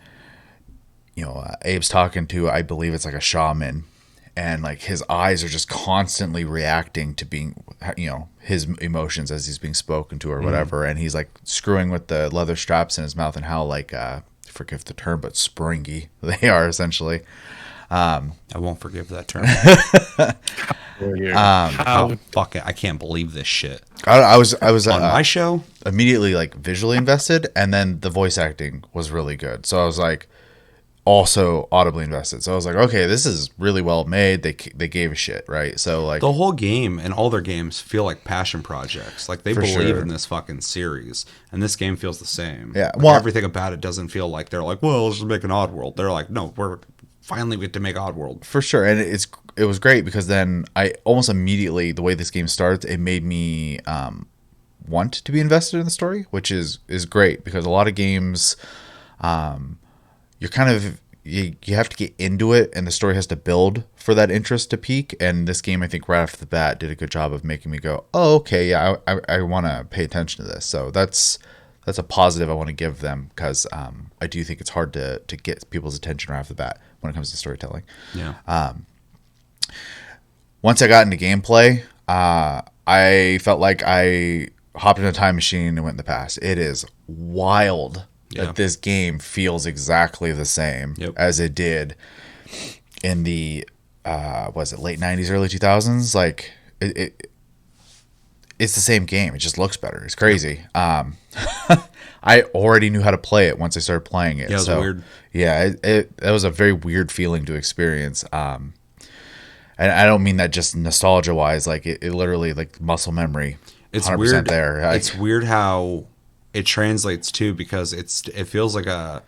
Abe's talking to, I believe it's like a shaman, and like his eyes are just constantly reacting to being, his emotions as he's being spoken to or whatever. And he's like screwing with the leather straps in his mouth and how like, forgive the term, but springy they are essentially. I won't forgive that term. Fuck it, I can't believe this shit. I was On my show, immediately like visually invested, and then the voice acting was really good. So I was like also audibly invested. So I was like, okay, this is really well made. They gave a shit, right? So like the whole game and all their games feel like passion projects. Like they believe in this fucking series, and this game feels the same. Yeah, like, everything about it doesn't feel like they're like, well, let's just make an Oddworld. They're like, no, we're finally we get to make Oddworld for sure. And it was great because then I almost immediately, the way this game starts, it made me want to be invested in the story, which is great because a lot of games, you're kind of you have to get into it, and the story has to build for that interest to peak. And this game, I think, right off the bat, did a good job of making me go, "Oh, okay, yeah, I want to pay attention to this." So that's a positive I want to give them because I do think it's hard to get people's attention right off the bat when it comes to storytelling. Yeah. Once I got into gameplay, I felt like I hopped in a time machine and went in the past. It is wild that this game feels exactly the same as it did in the was it late 90s, early 2000s? Like it's the same game. It just looks better. It's crazy. I already knew how to play it once I started playing it. Yeah, it was weird. Yeah, it was a very weird feeling to experience. And I don't mean that just nostalgia wise. Like it literally like muscle memory. It's 100% weird. There. It's weird how it translates too, because it feels like a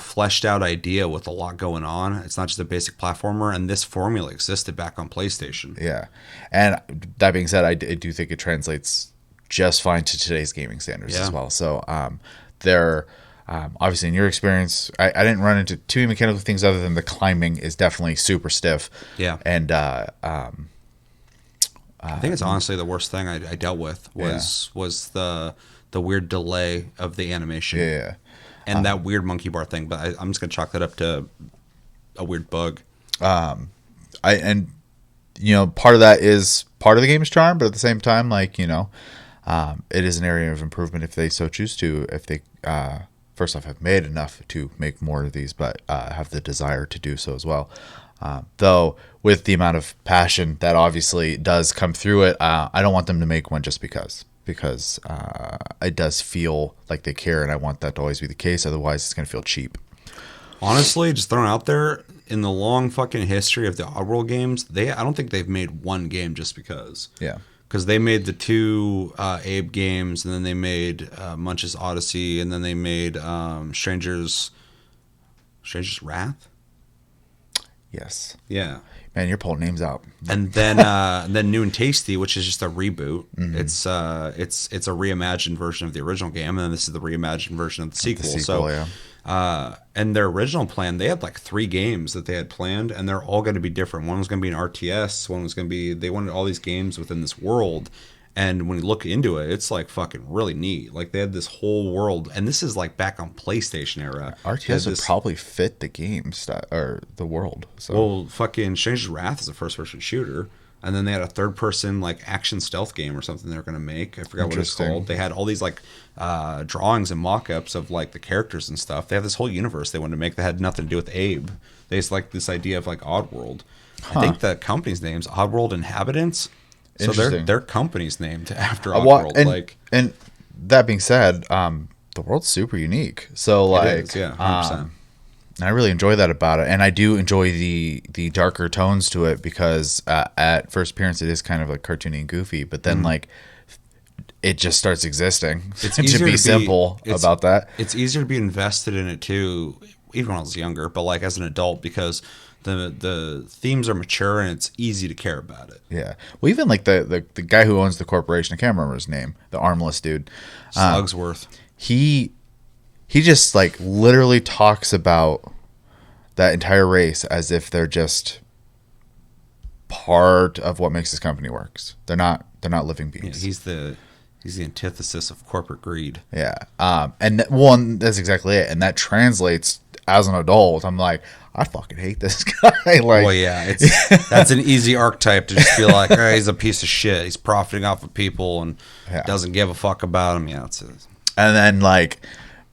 fleshed out idea with a lot going on. It's not just a basic platformer, and this formula existed back on PlayStation. Yeah, and that being said, I do think it translates just fine to today's gaming standards as well. So they're obviously in your experience, I didn't run into too many mechanical things other than the climbing is definitely super stiff. Yeah, and I think it's honestly the worst thing I dealt with was the weird delay of the animation. Yeah. And that weird monkey bar thing, but I'm just gonna chalk that up to a weird bug. Part of that is part of the game's charm, but at the same time, like it is an area of improvement if they so choose to. If they first off have made enough to make more of these, but have the desire to do so as well. Though with the amount of passion that obviously does come through it, I don't want them to make one just because it does feel like they care, and I want that to always be the case. Otherwise, it's going to feel cheap. Honestly, just throwing out there, in the long fucking history of the Oddworld games, I don't think they've made one game just because. Yeah. Because they made the two Abe games, and then they made Munch's Odyssey, and then they made Stranger's Wrath. Yes. Yeah. Man, you're pulling names out. And then New and Tasty, which is just a reboot. Mm-hmm. It's a reimagined version of the original game, and then this is the reimagined version of the sequel. And their original plan, they had like 3 games that they had planned, and they're all going to be different. One was going to be an RTS. One was going to be, they wanted all these games within this world. And when you look into it, it's like fucking really neat. Like they had this whole world, and this is like back on PlayStation era. RTS would probably fit the game or the world. So. Well, fucking Stranger's Wrath is a first-person shooter, and then they had a third-person like action stealth game or something they were going to make. I forgot what it's called. They had all these like drawings and mock-ups of like the characters and stuff. They have this whole universe they wanted to make that had nothing to do with Abe. They just like this idea of like Oddworld. I think the company's name's Oddworld Inhabitants. So their company's named after Oddworld. And that being said, the world's super unique. So like, it is, yeah, 100%. I really enjoy that about it, and I do enjoy the darker tones to it because at first appearance it is kind of like cartoony and goofy, but then like it just starts existing. It's to be simple about that. It's easier to be invested in it too, even when I was younger, but like as an adult because the themes are mature and it's easy to care about it. Yeah. Well, even like the guy who owns the corporation, I can't remember his name, the armless dude. Slugsworth. He just like literally talks about that entire race as if they're just part of what makes his company works. They're not living beings. Yeah, he's the antithesis of corporate greed. Yeah. And that's exactly it. And that translates as an adult, I'm like, I fucking hate this guy. Like, well, yeah, that's an easy archetype to just be like, oh, he's a piece of shit. He's profiting off of people and doesn't give a fuck about them. Yeah, and then like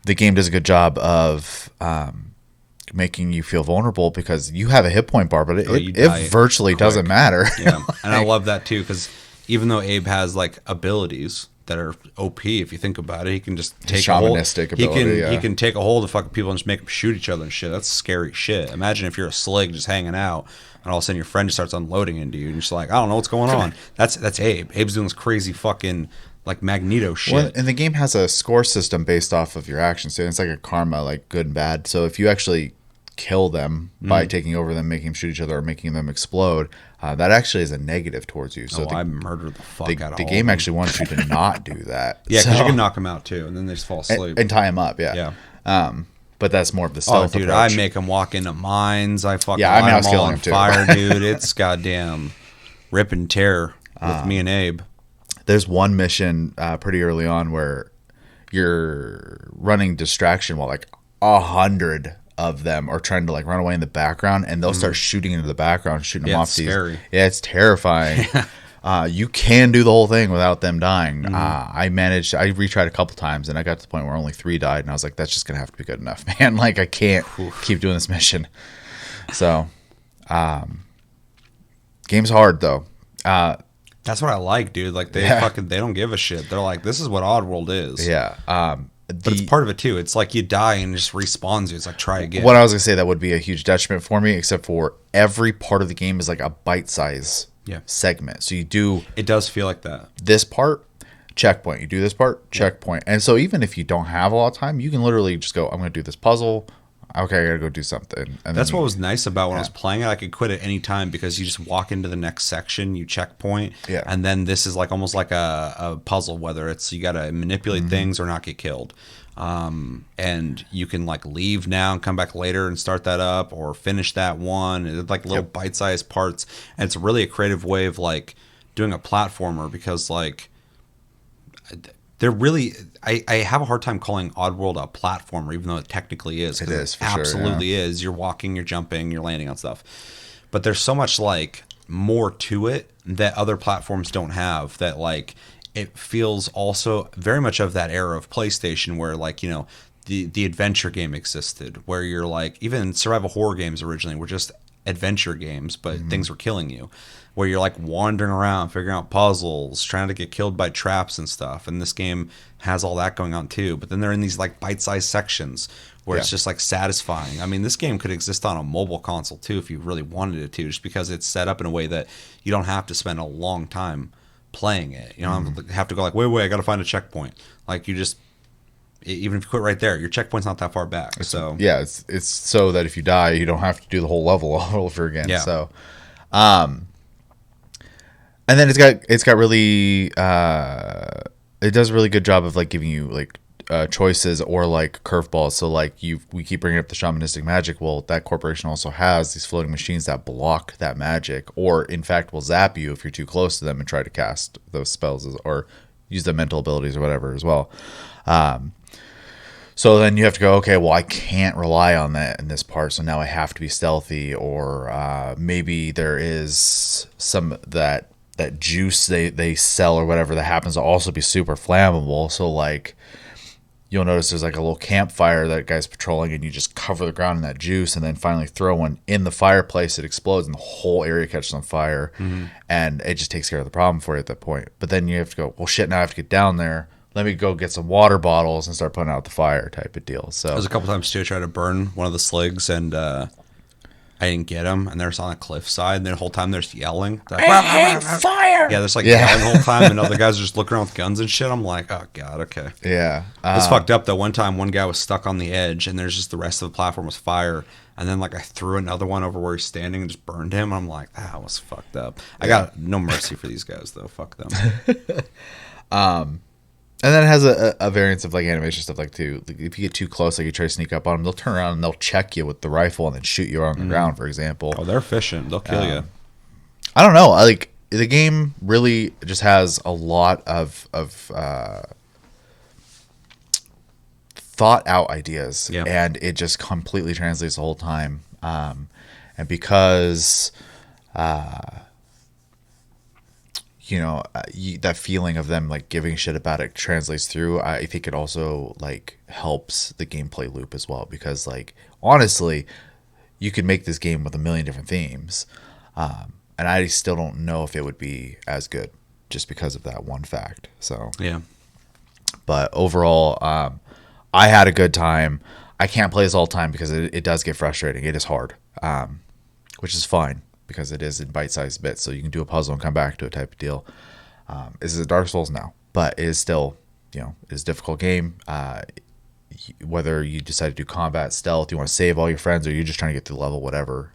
the game does a good job of making you feel vulnerable because you have a hit point bar, but it virtually doesn't matter. Yeah, and I love that too because even though Abe has like abilities that are OP, if you think about it, he can just take a hold. He can take a hold of fucking people and just make them shoot each other and shit. That's scary shit. Imagine if you're a slig just hanging out and all of a sudden your friend just starts unloading into you and you're just like, I don't know what's going on. That's Abe. Abe's doing this crazy fucking like Magneto shit. Well, and the game has a score system based off of your actions. So it's like a karma, like good and bad. So if you actually kill them by taking over them, making them shoot each other, or making them explode, that actually is a negative towards you. So I murdered the fuck out of all the game actually wants you to not do that. Yeah, because you can knock them out too, and then they just fall asleep and tie them up. Yeah. But that's more of the stealth dude, approach. I make them walk into mines. I fucking I light them all on fire, dude. It's goddamn rip and tear with me and Abe. There's one mission pretty early on where you're running distraction while like 100 of them are trying to like run away in the background, and they'll start shooting into the background, shooting them off. It's scary. Yeah, it's terrifying. You can do the whole thing without them dying. I retried a couple times, and I got to the point where only 3 died, and I was like, that's just gonna have to be good enough, man. Like I can't keep doing this mission. So, game's hard though. That's what I like, dude. Like they don't give a shit. They're like, this is what Oddworld is. Yeah. But it's part of it too. It's like you die and it just respawns you. It's like try again. What I was gonna say, that would be a huge detriment for me, except for every part of the game is like a bite size segment. So you do. It does feel like that. This part, checkpoint. You do this part, checkpoint. And so even if you don't have a lot of time, you can literally just go, I'm gonna do this puzzle. Okay, I gotta go do something. And that's what was nice about when I was playing it. I could quit at any time because you just walk into the next section, you checkpoint, and then this is like almost like a puzzle. Whether it's you gotta manipulate things or not get killed, and you can like leave now and come back later and start that up or finish that one. It's like little bite-sized parts, and it's really a creative way of like doing a platformer because like. They're really. I have a hard time calling Oddworld a platformer, even though it technically is. It is, for absolutely sure, is. You're walking, you're jumping, you're landing on stuff. But there's so much like more to it that other platforms don't have. That like it feels also very much of that era of PlayStation, where like the adventure game existed, where you're like even survival horror games originally were just adventure games, but things were killing you. Where you're like wandering around, figuring out puzzles, trying to get killed by traps and stuff. And this game has all that going on too. But then they're in these like bite-sized sections where it's just like satisfying. I mean, this game could exist on a mobile console too if you really wanted it to, just because it's set up in a way that you don't have to spend a long time playing it. You don't have to go like, wait, I got to find a checkpoint. Like you just, even if you quit right there, your checkpoint's not that far back. So yeah, it's so that if you die, you don't have to do the whole level all over again. Yeah. So, and then it's got really it does a really good job of like giving you like choices or like curveballs. So like we keep bringing up the shamanistic magic. Well, that corporation also has these floating machines that block that magic, or in fact will zap you if you're too close to them and try to cast those spells or use the mental abilities or whatever as well. So then you have to go, okay, well, I can't rely on that in this part, so now I have to be stealthy, or maybe there is some that juice they sell or whatever that happens to also be super flammable. So like you'll notice there's like a little campfire that guy's patrolling, and you just cover the ground in that juice and then finally throw one in the fireplace. It explodes and the whole area catches on fire, and it just takes care of the problem for you at that point. But then you have to go, well, shit, now I have to get down there. Let me go get some water bottles and start putting out the fire type of deal. So there's a couple times too I tried to burn one of the sligs and I didn't get them, and they're just on a cliffside, and the whole time they're just yelling. They're like, I hate fire! Yeah, they're just like yelling the whole time, and other guys are just looking around with guns and shit. I'm like, oh god, okay. Yeah. It's fucked up though. One time one guy was stuck on the edge, and there's just the rest of the platform was fire, and then like I threw another one over where he's standing and just burned him. I'm like, that was fucked up. I got no mercy for these guys though. Fuck them. And then it has a variance of like animation stuff like too. Like if you get too close, like you try to sneak up on them, they'll turn around and they'll check you with the rifle and then shoot you on the ground, for example. Oh, they're efficient. They'll kill you. I don't know. Like the game really just has a lot of thought thought out ideas, Yeah. and it just completely translates the whole time. And because that feeling of them like giving a shit about it translates through, I think it also like helps the gameplay loop as well, because like honestly, you could make this game with a million different themes, and I still don't know if it would be as good just because of that one fact. So Yeah. but overall, I had a good time. I can't play this all the time because it does get frustrating. It is hard, which is fine because it is in bite-sized bits, so you can do a puzzle and come back to it type of deal. This is a Dark Souls now, but it is still, it is a difficult game. Whether you decide to do combat, stealth, you want to save all your friends, or you're just trying to get through the level, whatever,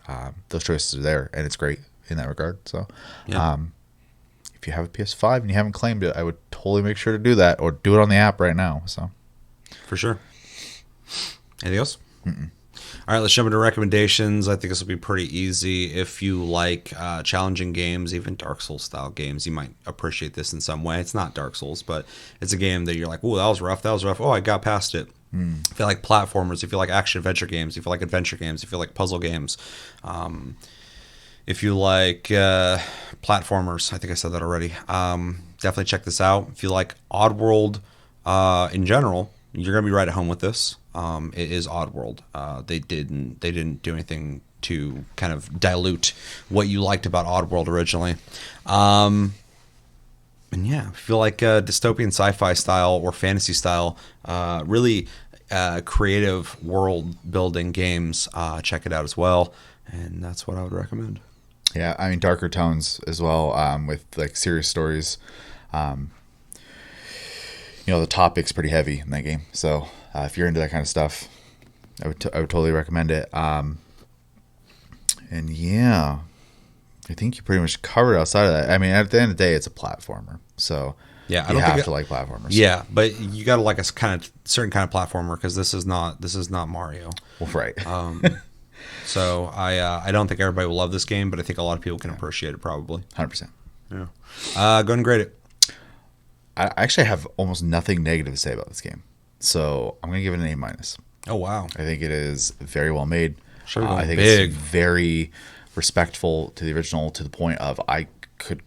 those choices are there, and it's great in that regard. So, Yeah. if you have a PS5 and you haven't claimed it, I would totally make sure to do that, or do it on the app right now. So, For sure. Anything else? Mm-mm. All right, let's jump into recommendations. I think this will be pretty easy. If you like challenging games, even Dark Souls style games, you might appreciate this in some way. It's not Dark Souls, but it's a game that you're like, "Ooh, that was rough. That was rough. Oh, I got past it." If you like platformers, if you like action adventure games, if you like adventure games, if you like puzzle games, if you like platformers, I think I said that already. Definitely check this out. If you like Oddworld in general, you're gonna be right at home with this. It is Oddworld. They didn't do anything to kind of dilute what you liked about Oddworld originally. And yeah, if you like dystopian sci-fi style or fantasy style, really creative world building games, check it out as well. And that's what I would recommend. yeah, I mean, darker tones as well, with like serious stories. The topic's pretty heavy in that game. So if you're into that kind of stuff, I would totally recommend it. And yeah, I think you pretty much covered outside of that. I mean, at the end of the day, it's a platformer. So Yeah, I you don't have think to like platformers. Yeah, but you got to like a kind of certain kind of platformer because this is not Mario. Well, right. So I don't think everybody will love this game, but I think a lot of people can appreciate it probably. 100%. Yeah. Go ahead and grade it. I actually have almost nothing negative to say about this game. So I'm going to give it an A-. Oh wow. I think it is very well made. Sure, going I think big. it's very respectful to the original, to the point of I could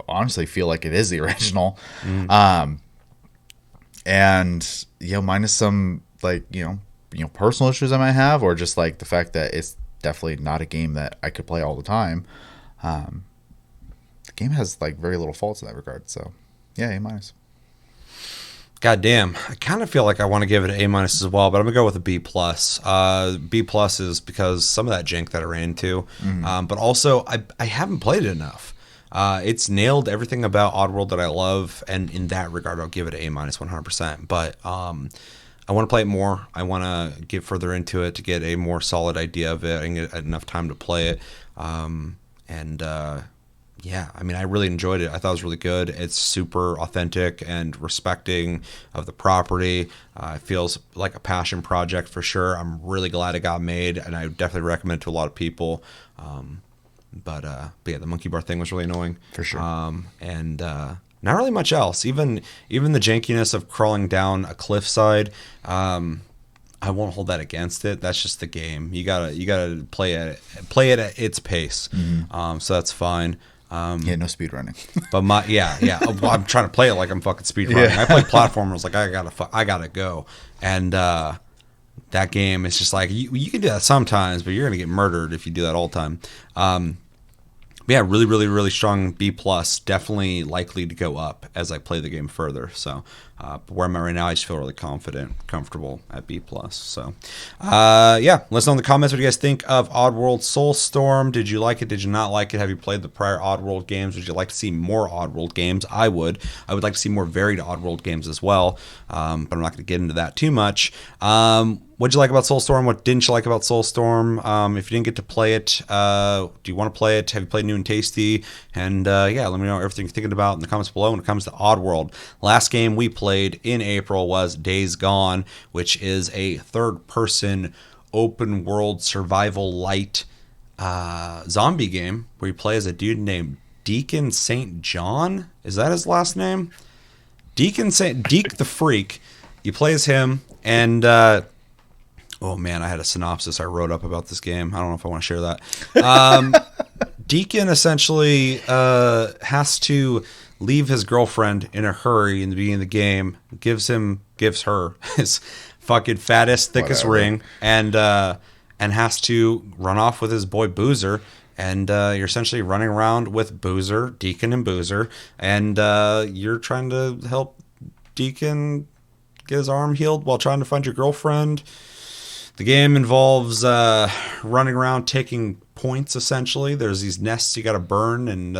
honestly feel like it is the original. And minus some like personal issues I might have, or just like the fact that it's definitely not a game that I could play all the time. The game has like very little faults in that regard. So yeah, A-. God damn. I kind of feel like I want to give it an A- as well, but I'm going to go with a B+. B+ is because some of that jank that I ran into, but also I haven't played it enough. It's nailed everything about Oddworld that I love, and in that regard, I'll give it an A- 100%. But I want to play it more. I want to get further into it to get a more solid idea of it and get enough time to play it. Yeah, I mean, I really enjoyed it. I thought it was really good. It's super authentic and respecting of the property. It feels like a passion project for sure. I'm really glad it got made, and I definitely recommend it to a lot of people. But yeah, the monkey bar thing was really annoying. For sure. And not really much else. Even the jankiness of crawling down a cliffside, I won't hold that against it. That's just the game. You gotta play it at its pace. So that's fine. No speed running. But well, I'm trying to play it like I'm fucking speedrunning. Yeah. I play platformers like I gotta go, and that game is just like you can do that sometimes, but you're gonna get murdered if you do that all the time. But yeah, really, really, really strong B+. Definitely likely to go up as I play the game further. So where I'm at right now, I just feel really confident, comfortable at B+. So yeah, let us know in the comments what you guys think of Oddworld SoulStorm. Did you like it? Did you not like it? Have you played the prior Oddworld games? Would you like to see more Oddworld games? I would. I would like to see more varied Oddworld games as well, but I'm not going to get into that too much. What'd you like about SoulStorm? What didn't you like about SoulStorm? If you didn't get to play it, do you want to play it? Have you played New and Tasty? And yeah, let me know everything you're thinking about in the comments below when it comes to Oddworld. Last game we played in April was Days Gone, which is a third-person open world survival light zombie game where you play as a dude named Deacon St. John. Is that his last name? Deke the Freak you play as him, and oh man, I had a synopsis I wrote up about this game. I don't know if I want to share that. Deacon essentially has to leave his girlfriend in a hurry in the beginning of the game. Gives her his fucking fattest, thickest ring, and has to run off with his boy Boozer. And you're essentially running around with Boozer, Deacon, and Boozer, and you're trying to help Deacon get his arm healed while trying to find your girlfriend. The game involves running around taking points, essentially. There's these nests you got to burn, and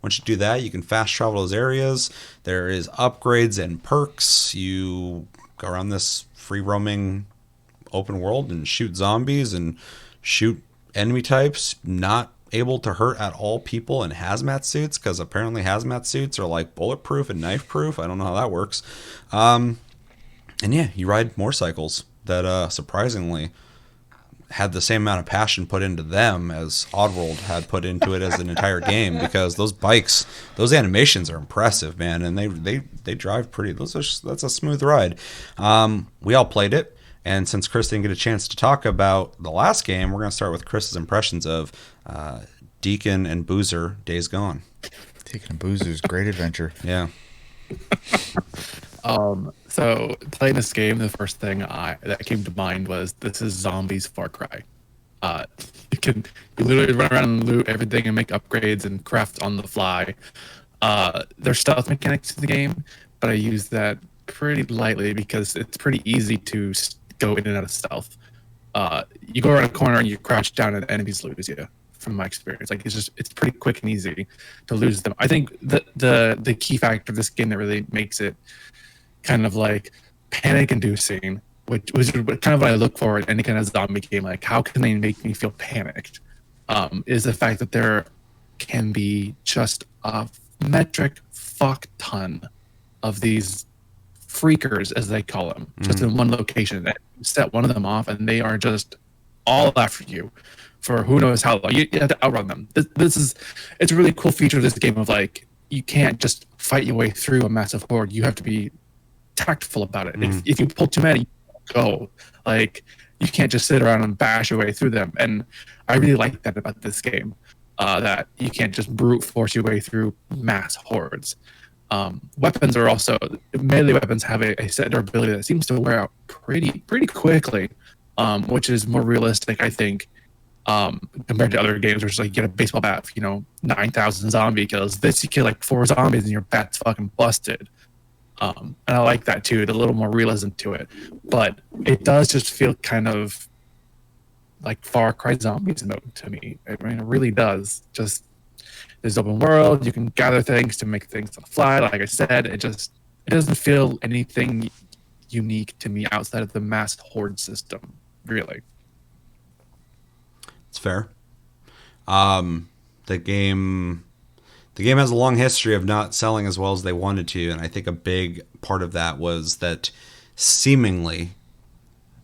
once you do that, you can fast travel those areas. There is upgrades and perks. You go around this free-roaming open world and shoot zombies and shoot enemy types, not able to hurt at all people in hazmat suits, because apparently hazmat suits are like bulletproof and knife proof. I don't know how that works. And yeah, you ride motorcycles that surprisingly had the same amount of passion put into them as Oddworld had put into it as an entire game, because those bikes, those animations are impressive, man, and they drive pretty. That's a smooth ride. We all played it, and since Chris didn't get a chance to talk about the last game, we're going to start with Chris's impressions of Deacon and Boozer Days Gone. Deacon and Boozer's Great Adventure. Yeah. So playing this game, the first thing that came to mind was, this is Zombies Far Cry. You literally run around and loot everything and make upgrades and craft on the fly. There's stealth mechanics to the game, but I use that pretty lightly because it's pretty easy to go in and out of stealth. You go around a corner and you crouch down and enemies lose you. From my experience, like it's pretty quick and easy to lose them. I think the key factor of this game that really makes it kind of like panic inducing, which was kind of what I look for in any kind of zombie game. Like, how can they make me feel panicked? Is the fact that there can be just a metric fuck ton of these freakers, as they call them, just in one location. That set one of them off, and they are just all after you for who knows how long. You have to outrun them. It's a really cool feature of this game of, like, you can't just fight your way through a massive horde. You have to be tactful about it. If you pull too many, go. Like, you can't just sit around and bash your way through them. And I really like that about this game, that you can't just brute force your way through mass hordes. Weapons are also, melee weapons have a set durability that seems to wear out pretty quickly, which is more realistic, I think, compared to other games where it's like, you get a baseball bat for, 9,000 zombie kills. This, you kill like 4 zombies and your bat's fucking busted. And I like that too, the little more realism to it. But it does just feel kind of like Far Cry Zombies mode to me. I mean, it really does. Just, there's open world, you can gather things to make things on the fly. Like I said, it doesn't feel anything unique to me outside of the mass horde system, really. It's fair. The game has a long history of not selling as well as they wanted to, and I think a big part of that was that seemingly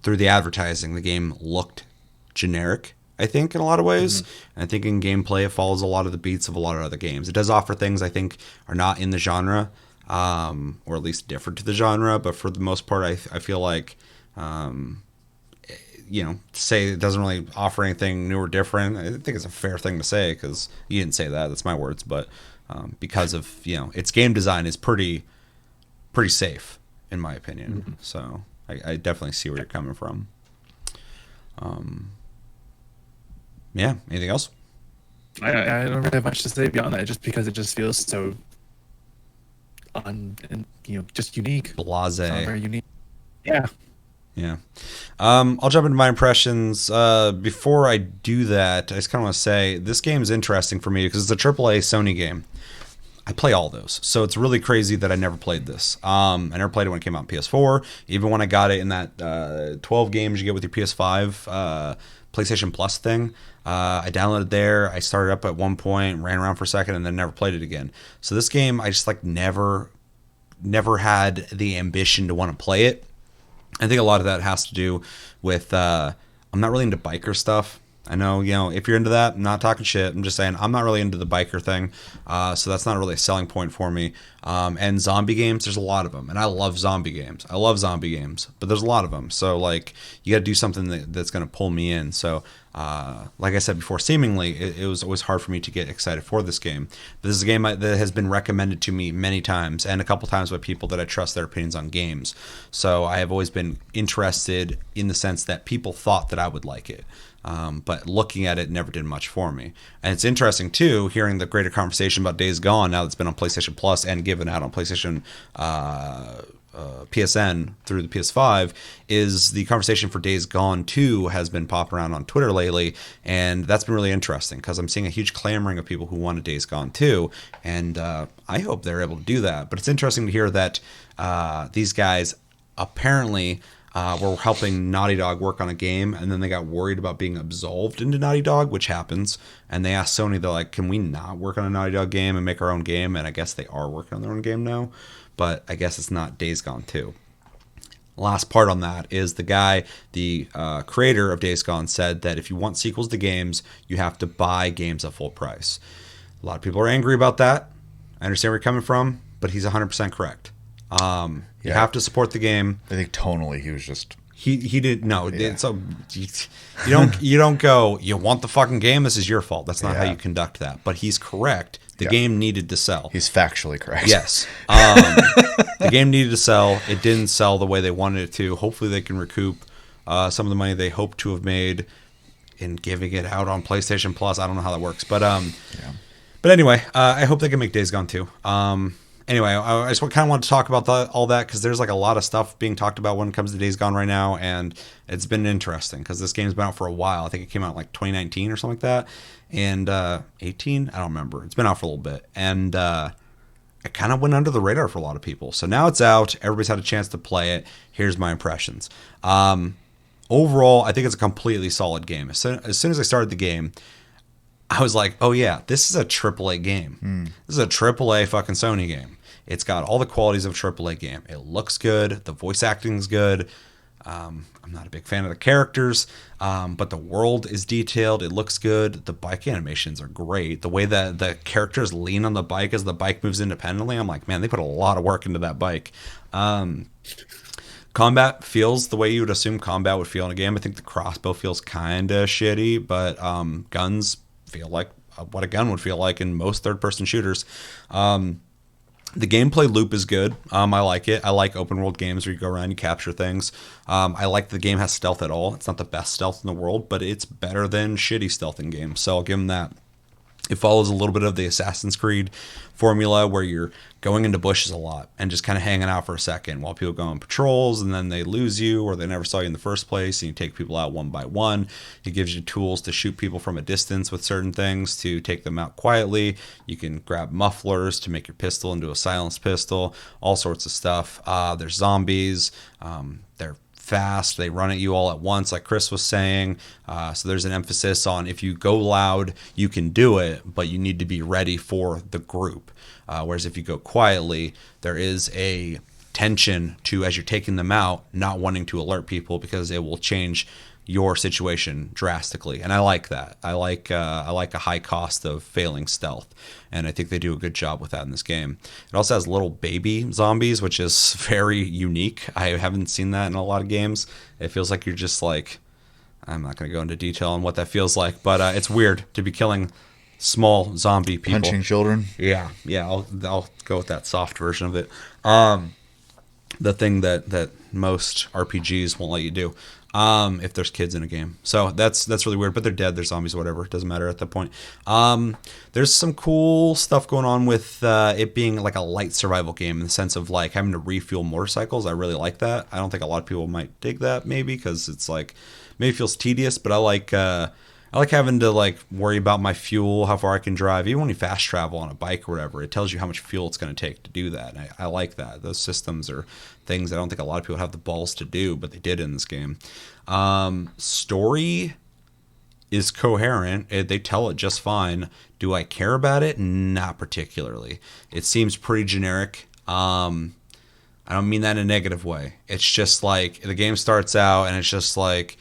through the advertising, the game looked generic, I think, in a lot of ways. And I think in gameplay, it follows a lot of the beats of a lot of other games. It does offer things I think are not in the genre, or at least different to the genre, but for the most part, I feel like say it doesn't really offer anything new or different. I think it's a fair thing to say, because you didn't say that. That's my words. But because of, its game design is pretty safe, in my opinion. So I definitely see where you're coming from. Yeah. Anything else? I don't really have much to say beyond that, just because it just feels so just unique. Blasé. Very unique. Yeah. Yeah. I'll jump into my impressions. Before I do that, I just kind of want to say this game is interesting for me because it's a AAA Sony game. I play all those, so it's really crazy that I never played this. I never played it when it came out on PS4. Even when I got it in that 12 games you get with your PS5 PlayStation Plus thing, I downloaded there. I started up at one point, ran around for a second, and then never played it again. So this game, I just never had the ambition to want to play it. I think a lot of that has to do with I'm not really into biker stuff. I know, if you're into that, I'm not talking shit. I'm just saying I'm not really into the biker thing, so that's not really a selling point for me. And zombie games, there's a lot of them, and I love zombie games. But there's a lot of them. So like, you got to do something that's going to pull me in. So, like I said before, seemingly it was always hard for me to get excited for this game. But this is a game that has been recommended to me many times, and a couple times by people that I trust their opinions on games. So I have always been interested in the sense that people thought that I would like it. But looking at it never did much for me. And it's interesting, too, hearing the greater conversation about Days Gone now that's been on PlayStation Plus and given out on PlayStation PSN through the PS5, is the conversation for Days Gone 2 has been popping around on Twitter lately. And that's been really interesting because I'm seeing a huge clamoring of people who want a Days Gone 2. And I hope they're able to do that. But it's interesting to hear that these guys apparently... were helping Naughty Dog work on a game, and then they got worried about being absolved into Naughty Dog, which happens. And they asked Sony, they're like, can we not work on a Naughty Dog game and make our own game? And I guess they are working on their own game now, but I guess it's not Days Gone 2. Last part on that is the guy, the creator of Days Gone, said that if you want sequels to games, you have to buy games at full price. A lot of people are angry about that. I understand where you're coming from, but he's 100% correct. You have to support the game. I think tonally he was just he did no. Yeah. So you don't go. You want the fucking game? This is your fault. That's not how you conduct that. But he's correct. The game needed to sell. He's factually correct. Yes. The game needed to sell. It didn't sell the way they wanted it to. Hopefully they can recoup some of the money they hope to have made in giving it out on PlayStation Plus. I don't know how that works, but But anyway, I hope they can make Days Gone 2. Anyway, I just kind of want to talk about all that because there's like a lot of stuff being talked about when it comes to Days Gone right now, and it's been interesting because this game's been out for a while. I think it came out like 2019 or something like that, and 18. I don't remember. It's been out for a little bit, and it kind of went under the radar for a lot of people. So now it's out. Everybody's had a chance to play it. Here's my impressions. Overall, I think it's a completely solid game. As soon as I started the game, I was like, oh yeah, this is a AAA game. This is a AAA fucking Sony game. It's got all the qualities of a AAA game. It looks good. The voice acting is good. I'm not a big fan of the characters, but the world is detailed. It looks good. The bike animations are great. The way that the characters lean on the bike as the bike moves independently, I'm like, man, they put a lot of work into that bike. Combat feels the way you would assume combat would feel in a game. I think the crossbow feels kind of shitty, but guns feel like what a gun would feel like in most third-person shooters. The gameplay loop is good. I like it. I like open world games where you go around and you capture things. I like the game has stealth at all. It's not the best stealth in the world, but it's better than shitty stealth in games. So I'll give them that. It follows a little bit of the Assassin's Creed formula where you're going into bushes a lot and just kind of hanging out for a second while people go on patrols, and then they lose you or they never saw you in the first place, and you take people out one by one. It gives you tools to shoot people from a distance with certain things to take them out quietly. You can grab mufflers to make your pistol into a silenced pistol, all sorts of stuff. There's zombies. They're fast. They run at you all at once, like Chris was saying. So there's an emphasis on if you go loud, you can do it, but you need to be ready for the group. Whereas if you go quietly, there is a tension to, as you're taking them out, not wanting to alert people because it will change your situation drastically. And I like that. I like a high cost of failing stealth, and I think they do a good job with that in this game. It also has little baby zombies, which is very unique. I haven't seen that in a lot of games. It feels like you're just like, I'm not going to go into detail on what that feels like, but it's weird to be killing small zombie people. punching children. Yeah. I'll go with that soft version of it. The thing that most RPGs won't let you do. If there's kids in a game. So that's really weird, but they're dead, they're zombies, whatever. It doesn't matter at that point. There's some cool stuff going on with it being like a light survival game in the sense of like having to refuel motorcycles. I really like that. I don't think a lot of people might dig that maybe because it's like, maybe it feels tedious, but I like having to like worry about my fuel, how far I can drive. Even when you fast travel on a bike or whatever, it tells you how much fuel it's going to take to do that. And I like that. Those systems are things I don't think a lot of people have the balls to do, but they did in this game. Story is coherent. They tell it just fine. Do I care about it? Not particularly. It seems pretty generic. I don't mean that in a negative way. It's just like the game starts out and it's just like,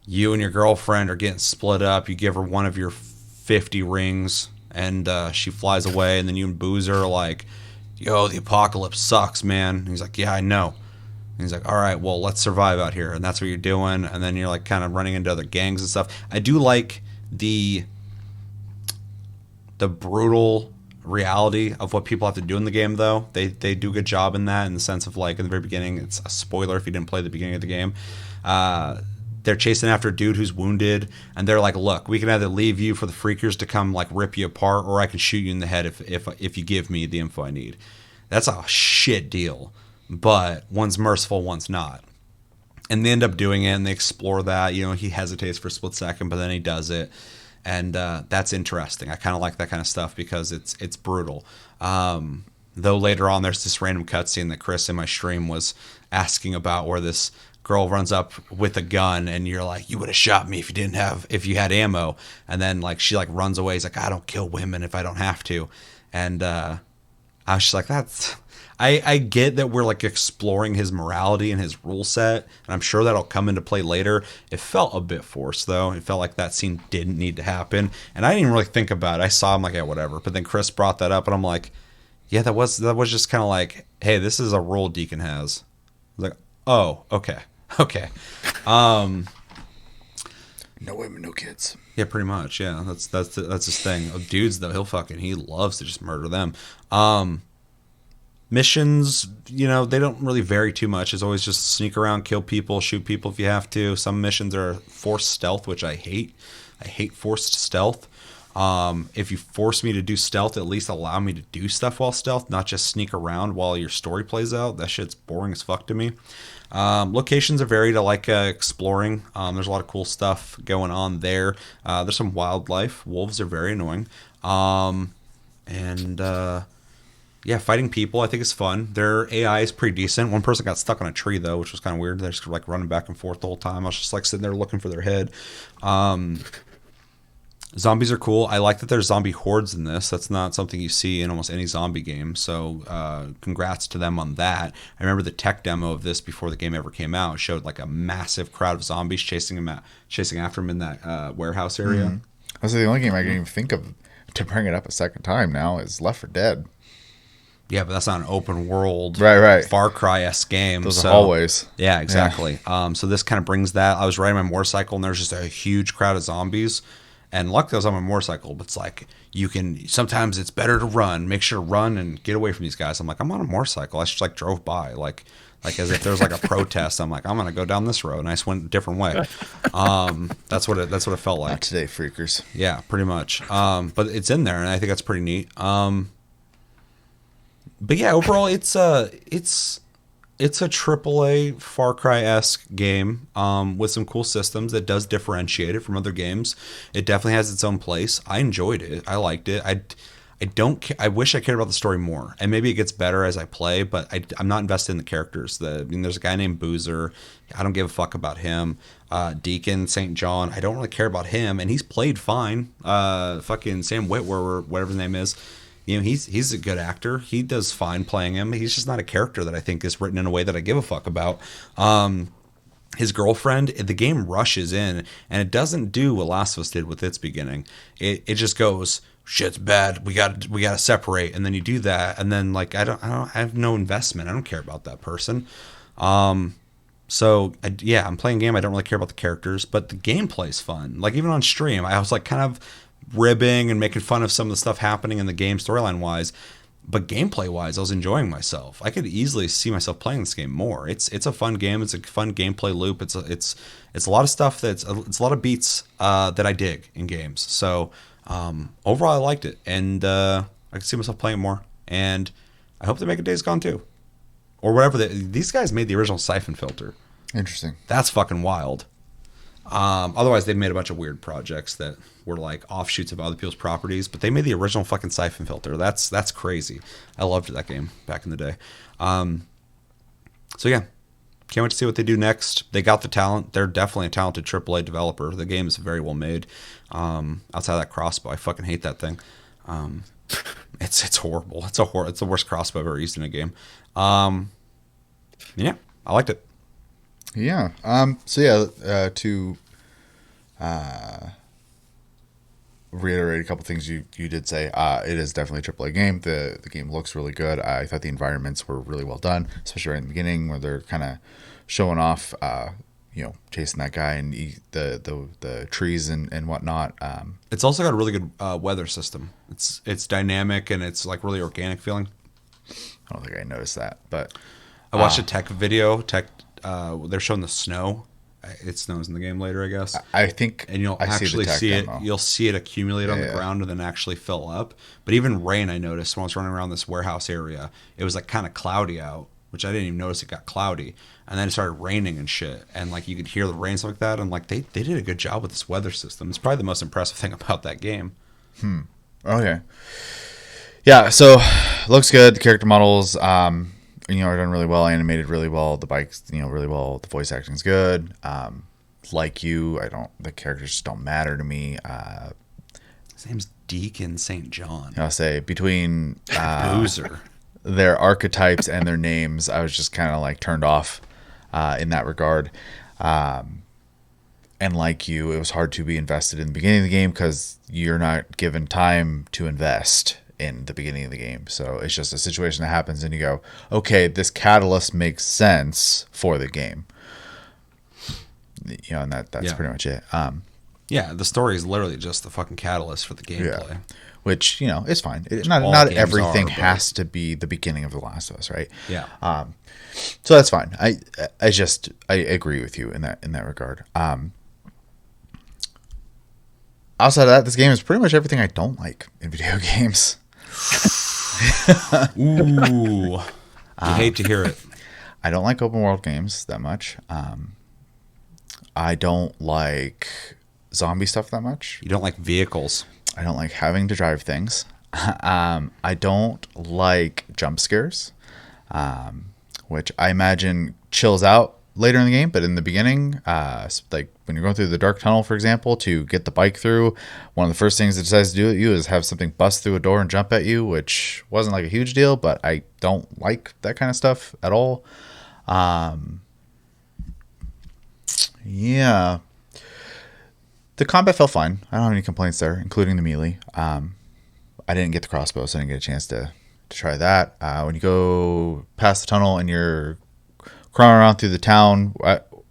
you and your girlfriend are getting split up. You give her one of your 50 rings, and she flies away. And then you and Boozer are like, yo, the apocalypse sucks, man. And he's like, yeah, I know. And he's like, all right, well, let's survive out here. And that's what you're doing. And then you're like kind of running into other gangs and stuff. I do like the brutal reality of what people have to do in the game, though. They do a good job in that, in the sense of, like, in the very beginning, it's a spoiler if you didn't play the beginning of the game. They're chasing after a dude who's wounded, and they're like, look, we can either leave you for the freakers to come, like, rip you apart, or I can shoot you in the head if you give me the info I need. That's a shit deal, but one's merciful, one's not. And they end up doing it, and they explore that. You know, he hesitates for a split second, but then he does it. And that's interesting. I kind of like that kind of stuff because it's brutal. Though later on, there's this random cutscene that Chris in my stream was asking about, where this girl runs up with a gun, and you're like, you would have shot me if you had ammo. And then, like, she, like, runs away. He's like, I don't kill women if I don't have to. And I was just like, that's... I get that we're, like, exploring his morality and his rule set, and I'm sure that'll come into play later. It felt a bit forced, though. It felt like that scene didn't need to happen, and I didn't even really think about it. I saw him like, yeah, whatever. But then Chris brought that up, and I'm like, yeah, that was just kind of like, hey, this is a role Deacon has. I was like, oh, okay. No women, no kids. Yeah, pretty much. Yeah, that's his thing. Dudes, though, he loves to just murder them. Missions, you know, they don't really vary too much. It's always just sneak around, kill people, shoot people if you have to. Some missions are forced stealth, which I hate. I hate forced stealth. If you force me to do stealth, at least allow me to do stuff while stealth, not just sneak around while your story plays out. That shit's boring as fuck to me. Locations are varied. I like exploring. There's a lot of cool stuff going on there. There's some wildlife. Wolves are very annoying. Yeah, fighting people I think is fun. Their AI is pretty decent. One person got stuck on a tree, though, which was kind of weird. They're just like running back and forth the whole time. I was just like sitting there looking for their head. Zombies are cool. I like that there's zombie hordes in this. That's not something you see in almost any zombie game. So congrats to them on that. I remember the tech demo of this before the game ever came out showed like a massive crowd of zombies chasing after him in that warehouse area. Mm-hmm. That's the only game I can even think of to bring it up a second time now is Left 4 Dead. Yeah, but that's not an open world, right. Far Cry-esque game. Those are hallways. Yeah, exactly. Yeah. So this kind of brings that. I was riding my motorcycle, and there's just a huge crowd of zombies. And luckily, I was on my motorcycle, but it's like, sometimes it's better to run. Make sure to run and get away from these guys. I'm like, I'm on a motorcycle. I just like drove by, like as if there's like a protest. I'm like, I'm gonna go down this road, and I just went a different way. That's what it felt like. Not today, freakers. Yeah, pretty much. But it's in there, and I think that's pretty neat. But yeah, overall, it's a AAA Far Cry-esque game with some cool systems that does differentiate it from other games. It definitely has its own place. I enjoyed it. I liked it. I wish I cared about the story more, and maybe it gets better as I play. But I'm not invested in the characters. There's a guy named Boozer. I don't give a fuck about him. Deacon St. John. I don't really care about him, and he's played fine. Fucking Sam Witwer, or whatever his name is. You know, he's a good actor. He does fine playing him. He's just not a character that I think is written in a way that I give a fuck about. His girlfriend, the game rushes in, and it doesn't do what Last of Us did with its beginning. It just goes, shit's bad. We gotta separate, and then you do that, and then like I have no investment. I don't care about that person. I'm playing a game. I don't really care about the characters, but the gameplay's fun. Like even on stream, I was like kind of ribbing and making fun of some of the stuff happening in the game storyline wise, but gameplay wise I was enjoying myself. I could easily see myself playing this game more. It's a fun game. It's a fun gameplay loop. It's a lot of stuff it's a lot of beats that I dig in games. So overall I liked it, and I could see myself playing it more, and I hope they make a Days Gone 2 or whatever. These guys made the original Siphon Filter. Interesting. That's fucking wild. Otherwise, they've made a bunch of weird projects that were like offshoots of other people's properties, but they made the original fucking Siphon Filter. That's crazy. I loved that game back in the day. So yeah, can't wait to see what they do next. They got the talent. They're definitely a talented AAA developer. The game is very well made. Outside of that crossbow, I fucking hate that thing. It's horrible. It's the worst crossbow I've ever used in a game. Yeah, I liked it. Yeah. To reiterate a couple things you did say. It is definitely a AAA game. The game looks really good. I thought the environments were really well done, especially right in the beginning where they're kind of showing off, chasing that guy and the trees and whatnot. It's also got a really good weather system. It's dynamic and it's like really organic feeling. I don't think I noticed that, but I watched a tech video. They're showing the snow. It snows in the game later, I guess. I think, and you'll actually see it. You'll see it accumulate on the ground and then actually fill up. But even rain, I noticed when I was running around this warehouse area, it was like kind of cloudy out, which I didn't even notice it got cloudy. And then it started raining and shit, and like you could hear the rain stuff like that. And like they did a good job with this weather system. It's probably the most impressive thing about that game. Okay. Yeah. So looks good. The character models, are done really well, animated really well. The bikes, really well. The voice acting is good. The characters just don't matter to me. His name's Deacon St. John. I'll say between Boozer. Their archetypes and their names, I was just kind of like turned off in that regard. And like you, it was hard to be invested in the beginning of the game because you're not given time to invest in the beginning of the game. So it's just a situation that happens and you go, okay, this catalyst makes sense for the game. And that's pretty much it. Yeah, the story is literally just the fucking catalyst for the gameplay. Yeah. Which, is fine. Not everything but has to be the beginning of The Last of Us, right? Yeah. So that's fine. I agree with you in that regard. Outside of that, this game is pretty much everything I don't like in video games. Ooh. You hate to hear it. I don't like open world games that much. I don't like zombie stuff that much. You don't like vehicles. I don't like having to drive things. I don't like jump scares, which I imagine chills out later in the game. But in the beginning, like when you're going through the dark tunnel, for example, to get the bike through, one of the first things it decides to do at you is have something bust through a door and jump at you, which wasn't like a huge deal, but I don't like that kind of stuff at all. Yeah. The combat felt fine. I don't have any complaints there, including the melee. I didn't get the crossbow, so I didn't get a chance to try that. When you go past the tunnel and you're crawling around through the town,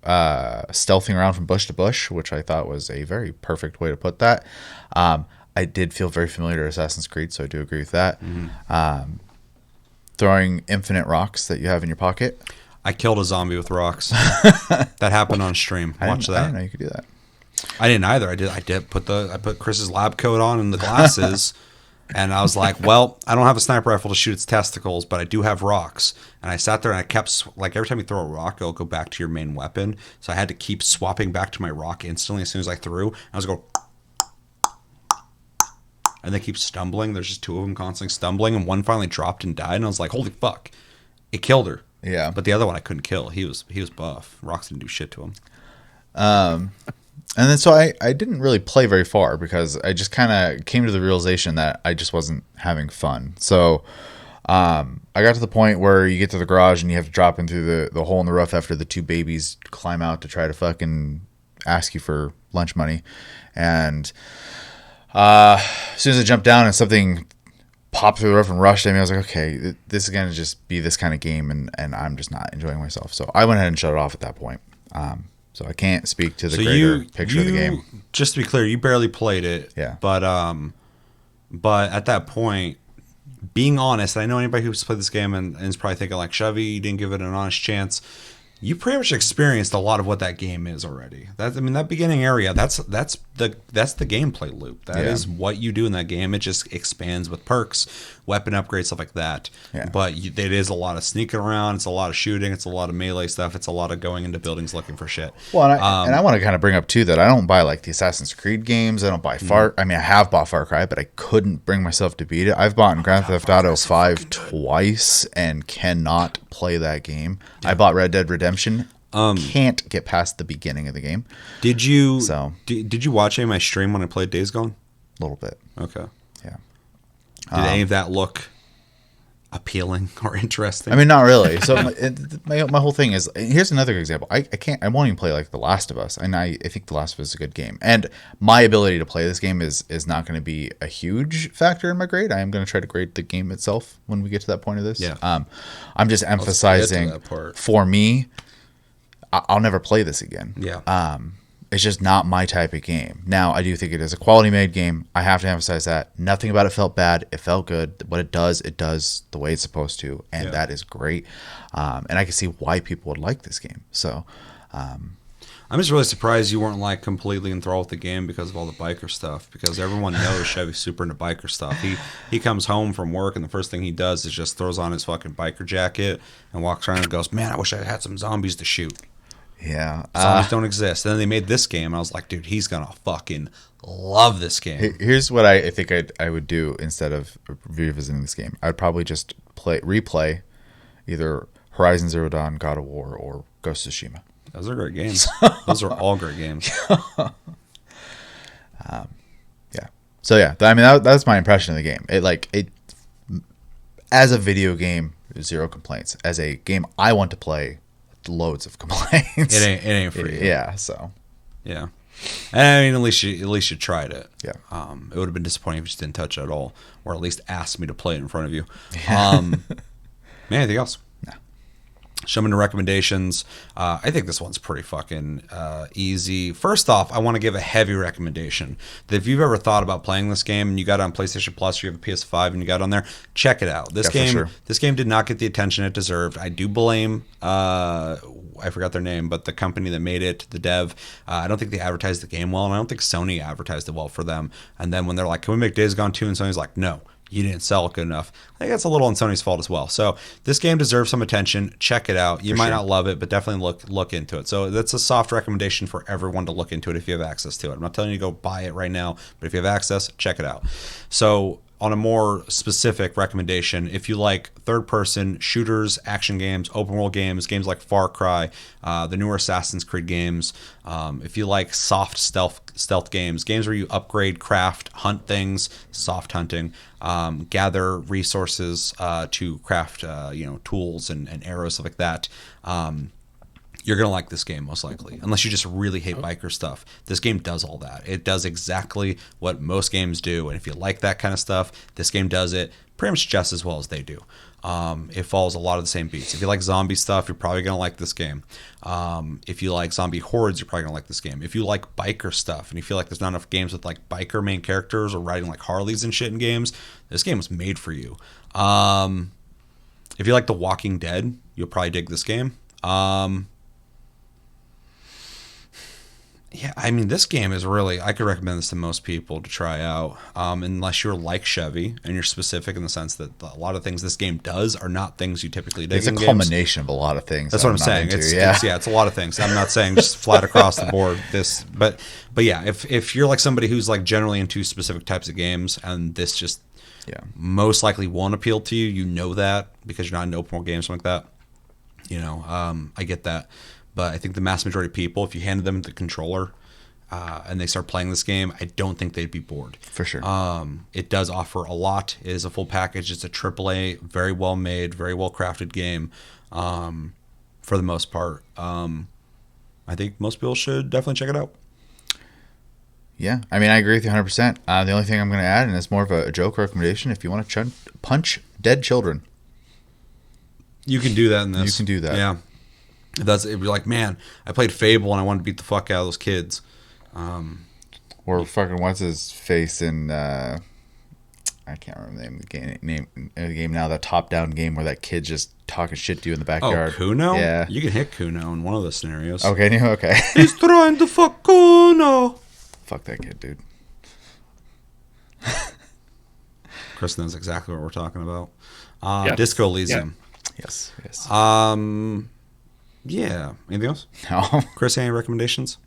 stealthing around from bush to bush, which I thought was a very perfect way to put that. I did feel very familiar to Assassin's Creed, so I do agree with that. Mm-hmm. Throwing infinite rocks that you have in your pocket. I killed a zombie with rocks. That happened on stream. Watch that. I didn't know you could do that. I didn't either. I put Chris's lab coat on and the glasses, and I was like, well, I don't have a sniper rifle to shoot its testicles, but I do have rocks. And I sat there and I kept, like, every time you throw a rock, it'll go back to your main weapon. So I had to keep swapping back to my rock instantly as soon as I threw. I was going, and they keep stumbling. There's just two of them constantly stumbling, and one finally dropped and died. And I was like, holy fuck, it killed her. Yeah. But the other one I couldn't kill. He was buff. Rocks didn't do shit to him. And then so I didn't really play very far because I just kind of came to the realization that I just wasn't having fun. So I got to the point where you get to the garage and you have to drop in through the hole in the roof after the two babies climb out to try to fucking ask you for lunch money. And as soon as I jumped down and something popped through the roof and rushed at me, I was like, okay, this is going to just be this kind of game, and I'm just not enjoying myself. So I went ahead and shut it off at that point. So I can't speak to the greater picture of the game. Just to be clear, you barely played it. Yeah. But at that point, being honest, and I know anybody who's played this game and is probably thinking like, Chevy, you didn't give it an honest chance. You pretty much experienced a lot of what that game is already. That beginning area, that's the gameplay loop. That is what you do in that game. It just expands with perks, weapon upgrades, stuff like that. Yeah. But it is a lot of sneaking around. It's a lot of shooting. It's a lot of melee stuff. It's a lot of going into buildings looking for shit. Well, and I want to kind of bring up too that I don't buy like the Assassin's Creed games. I don't buy I mean, I have bought Far Cry, but I couldn't bring myself to beat it. I've bought Grand Theft Auto 5 twice and cannot play that game. Yeah. I bought Red Dead Redemption. Can't get past the beginning of the game. Did you watch any of my stream when I played Days Gone? A little bit. Okay. Yeah. Did any of that look appealing or interesting. I mean, not really. So my whole thing is, here's another example. I won't even play like The Last of Us, and I think The Last of Us is a good game. And my ability to play this game is not going to be a huge factor in my grade. I am going to try to grade the game itself when we get to that point of this. Yeah. I'm just emphasizing that part. for me, I'll never play this again. Yeah. It's just not my type of game. Now, I do think it is a quality made game. I have to emphasize that. Nothing about it felt bad. It felt good. What it does the way it's supposed to. And that is great. And I can see why people would like this game. So, I'm just really surprised you weren't like completely enthralled with the game because of all the biker stuff. Because everyone knows Chevy's super into biker stuff. He comes home from work and the first thing he does is just throws on his fucking biker jacket and walks around and goes, "Man, I wish I had some zombies to shoot." yeah. Zombies don't exist. And then they made this game, and I was like, dude, he's gonna fucking love this game. Here's what I think I would do instead of revisiting this game. I'd probably just replay either Horizon Zero Dawn, God of War, or Ghost of Tsushima. Those are great games. Those are all great games. Yeah. So yeah, I mean that's my impression of the game. It as a video game, zero complaints. As a game I want to play, loads of complaints. It ain't for you. Yeah. So. Yeah. And I mean, at least you tried it. Yeah. It would have been disappointing if you just didn't touch it at all, or at least asked me to play it in front of you. Man, anything else? No. Show me the recommendations. I think this one's pretty fucking easy. First off, I want to give a heavy recommendation that if you've ever thought about playing this game and you got it on PlayStation Plus, or you have a PS5 and you got it on there, check it out. This game did not get the attention it deserved. I do blame I forgot their name, but the company that made it, the dev, I don't think they advertised the game well, and I don't think Sony advertised it well for them. And then when they're like, "Can we make Days Gone 2?" and Sony's like, "No, you didn't sell it good enough." I think that's a little on Sony's fault as well. So this game deserves some attention. Check it out. You might not love it, but definitely look into it. So that's a soft recommendation for everyone to look into it if you have access to it. I'm not telling you to go buy it right now, but if you have access, check it out. So on a more specific recommendation, if you like third-person shooters, action games, open-world games like Far Cry, the newer Assassin's Creed games, if you like soft stealth games where you upgrade, craft, hunt things, soft hunting, gather resources to craft, tools and arrows, stuff like that. You're going to like this game, most likely, unless you just really hate biker stuff. This game does all that. It does exactly what most games do, and if you like that kind of stuff, this game does it pretty much just as well as they do. It follows a lot of the same beats. If you like zombie stuff, you're probably going to like this game. If you like zombie hordes, you're probably going to like this game. If you like biker stuff, and you feel like there's not enough games with like biker main characters or riding like Harleys and shit in games, this game was made for you. If you like The Walking Dead, you'll probably dig this game. Yeah, I mean, this game is really, I could recommend this to most people to try out, unless you're like Chevy and you're specific in the sense that a lot of things this game does are not things you typically dig in games. It's a culmination of a lot of things. That's what I'm saying. It's a lot of things. I'm not saying just flat across the board this, but yeah, if you're like somebody who's like generally into specific types of games and this just most likely won't appeal to you, you know that because you're not into open world games, something like that. I get that. But I think the mass majority of people, if you handed them the controller and they start playing this game, I don't think they'd be bored. For sure. It does offer a lot. It is a full package. It's a AAA, very well made, very well crafted game for the most part. I think most people should definitely check it out. Yeah, I mean, I agree with you 100%. The only thing I'm going to add, and it's more of a joke recommendation, if you want to punch dead children. You can do that in this. You can do that. Yeah. It'd be like, man, I played Fable and I wanted to beat the fuck out of those kids. Or fucking what's his face in I can't remember the name of the game now. That top-down game where that kid just talking shit to you in the backyard. Oh, Kuno? Yeah, you can hit Kuno in one of those scenarios. Okay. He's trying to fuck Kuno. Fuck that kid, dude. Chris knows exactly what we're talking about. Yes. Disco Elysium. Yeah. Yes. Yeah. Anything else? No. Chris, any recommendations?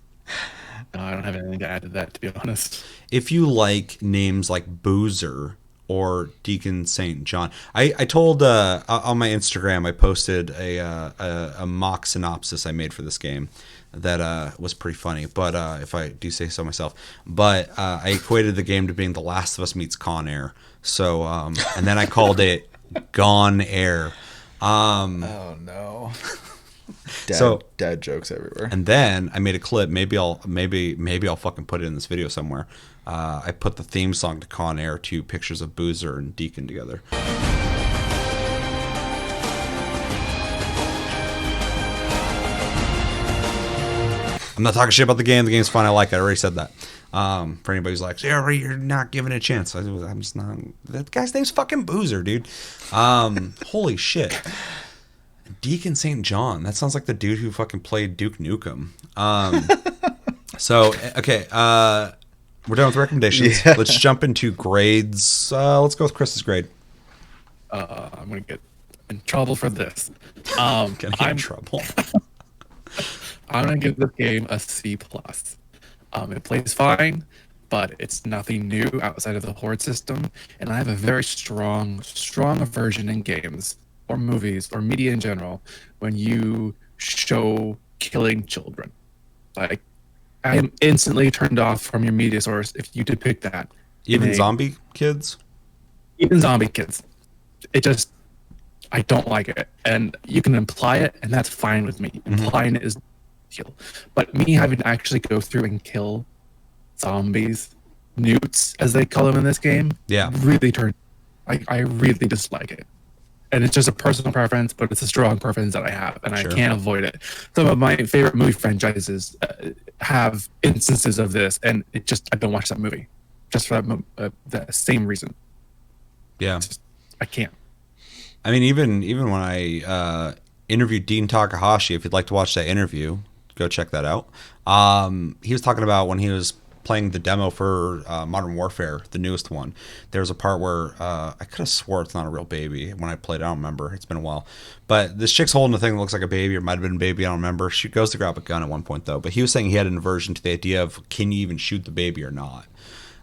No, I don't have anything to add to that, to be honest. If you like names like Boozer or Deacon St. John, I told on my Instagram, I posted a mock synopsis I made for this game that was pretty funny, but if I do say so myself. But I equated the game to being The Last of Us meets Con Air. So, and then I called it Gone Air. Oh no. Dad jokes everywhere. And then I made a clip. Maybe I'll fucking put it in this video somewhere. I put the theme song to Con Air to pictures of Boozer and Deacon together. I'm not talking shit about the game. The game's fun. I like it. I already said that. For anybody who's like, yeah, you're not giving it a chance. I'm just not. That guy's name's fucking Boozer, dude. Holy shit. Deacon St. John. That sounds like the dude who fucking played Duke Nukem. So, okay. We're done with recommendations. Yeah. Let's jump into grades. Let's go with Chris's grade. I'm going to get in trouble for this. Gonna get in trouble. I'm going to give this game a C+. It plays fine, but it's nothing new outside of the horde system. And I have a very strong aversion in games or movies or media in general when you show killing children. Like, I am instantly turned off from your media source if you depict that. Even zombie kids? Even zombie kids. I don't like it. And you can imply it, and that's fine with me. Implying it is kill. But me having to actually go through and kill zombies, newts, as they call them in this game, really I really dislike it. And it's just a personal preference, but it's a strong preference that I have, and I can't avoid it. Some of my favorite movie franchises have instances of this, and I don't watch that movie just for that same reason. Yeah, I can't. I mean, even when I interviewed Dean Takahashi, if you'd like to watch that interview, go check that out. He was talking about when he was playing the demo for Modern Warfare, the newest one. There's a part where I could have swore it's not a real baby when I played. I don't remember. It's been a while. But this chick's holding a thing that looks like a baby, or might have been a baby. I don't remember. She goes to grab a gun at one point, though. But he was saying he had an aversion to the idea of, can you even shoot the baby or not?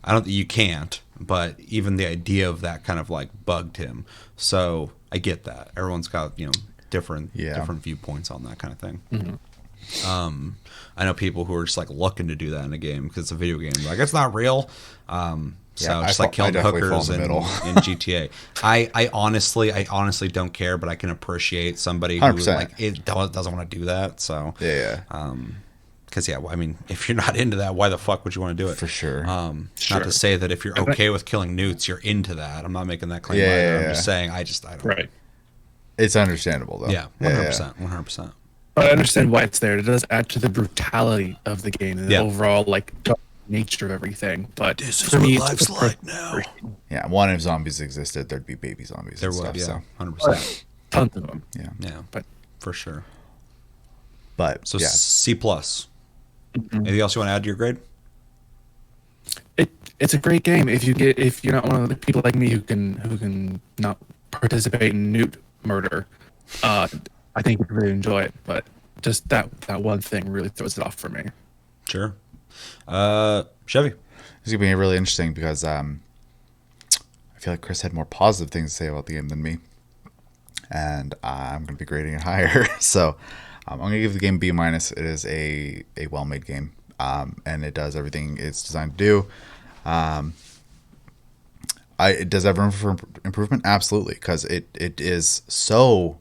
I don't think you can't. But even the idea of that kind of like bugged him. So I get that. Everyone's got, different viewpoints on that kind of thing. Mm-hmm. I know people who are just like looking to do that in a game because it's a video game. Like, it's not real. Just like killing hookers in GTA. I honestly don't care, but I can appreciate somebody who 100%. like doesn't want to do that. So because yeah. I mean, if you're not into that, why the fuck would you want to do it? For sure. Not to say that if you're okay with killing newts, you're into that. I'm not making that claim either. I'm just saying I don't. Right. It's understandable though. Yeah, 100%, 100%. But I understand why it's there. It does add to the brutality of the game and the overall like dark nature of everything. But this is what life's like now. Yeah, one if zombies existed, there'd be baby zombies. There would, yeah, 100%. Tons of them. Yeah, but for sure. But so C+. Anything else you want to add to your grade? It's a great game if you're not one of the people like me who can not participate in newt murder. I think you'd really enjoy it, but just that one thing really throws it off for me. Sure. Chevy. It's gonna be really interesting because I feel like Chris had more positive things to say about the game than me, and I'm gonna be grading it higher. So I'm gonna give the game B-. It is a well-made game, and it does everything it's designed to do. It does have room for improvement, absolutely, because it is so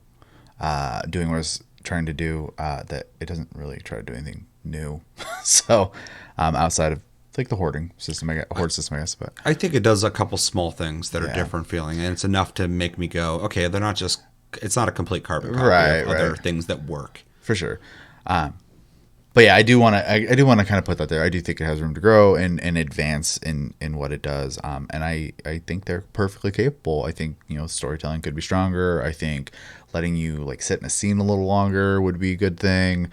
doing what it's trying to do that it doesn't really try to do anything new. So outside of like the horde system, I guess. But I think it does a couple small things that are different feeling, and it's enough to make me go, okay, they're not just. It's not a complete carbon copy of other things that work for sure. But yeah, I do want to kind of put that there. I do think it has room to grow and advance in what it does. And I think they're perfectly capable. I think, storytelling could be stronger. I think letting you like sit in a scene a little longer would be a good thing.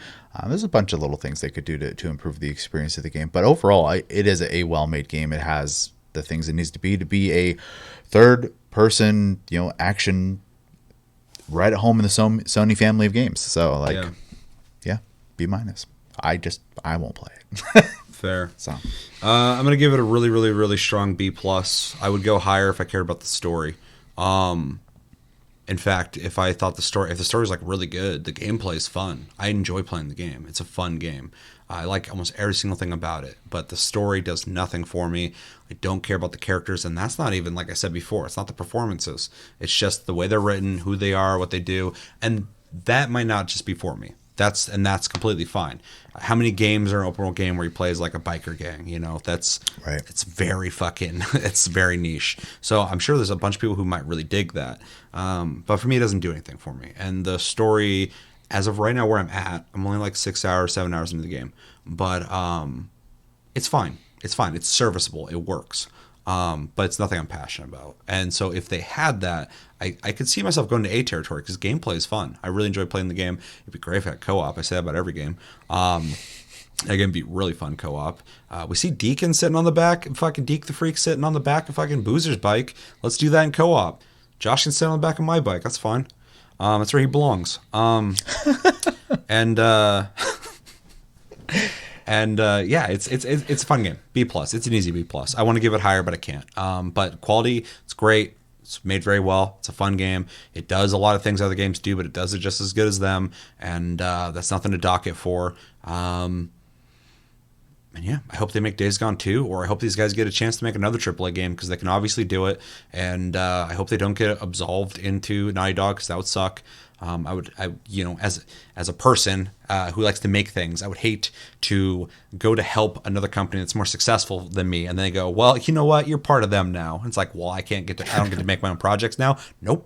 There's a bunch of little things they could do to improve the experience of the game. But overall, it is a well-made game. It has the things it needs to be a third-person, action right at home in the Sony family of games. So yeah, B-. I won't play it. Fair. So I'm gonna give it a really, really, really strong B+. I would go higher if I cared about the story. In fact, if the story is like really good, the gameplay is fun. I enjoy playing the game. It's a fun game. I like almost every single thing about it, but the story does nothing for me. I don't care about the characters, and that's not even, like I said before, it's not the performances. It's just the way they're written, who they are, what they do, and that might not just be for me. That's completely fine. How many games are an open world game where you play as like a biker gang? You know, that's Right. It's very it's very niche. So I'm sure there's a bunch of people who might really dig that. But for me, it doesn't do anything for me. And the story, as of right now, where I'm at, I'm only like 6 hours, 7 hours into the game, but it's fine. It's fine. It's serviceable. It works. But it's nothing I'm passionate about. And so if they had that, I could see myself going to A territory because gameplay is fun. I really enjoy playing the game. It'd be great if I had co-op. I say that about every game. Again, it'd be really fun co-op. We see Deacon sitting on the back, fucking Deke the Freak sitting on the back of fucking Boozer's bike. Let's do that in co-op. Josh can sit on the back of my bike. That's fine. That's where he belongs. Yeah, it's a fun game. B+. It's an easy B+. I want to give it higher, but I can't. But quality, it's great. It's made very well. It's a fun game. It does a lot of things other games do, but it does it just as good as them. And that's nothing to dock it for. And yeah, I hope they make Days Gone 2, or I hope these guys get a chance to make another AAA game because they can obviously do it. And I hope they don't get absolved into Naughty Dog because that would suck. As a person who likes to make things, I would hate to go to help another company that's more successful than me, and then they go, "Well, you know what? You're part of them now." And it's like, "Well, I don't get to make my own projects now." Nope,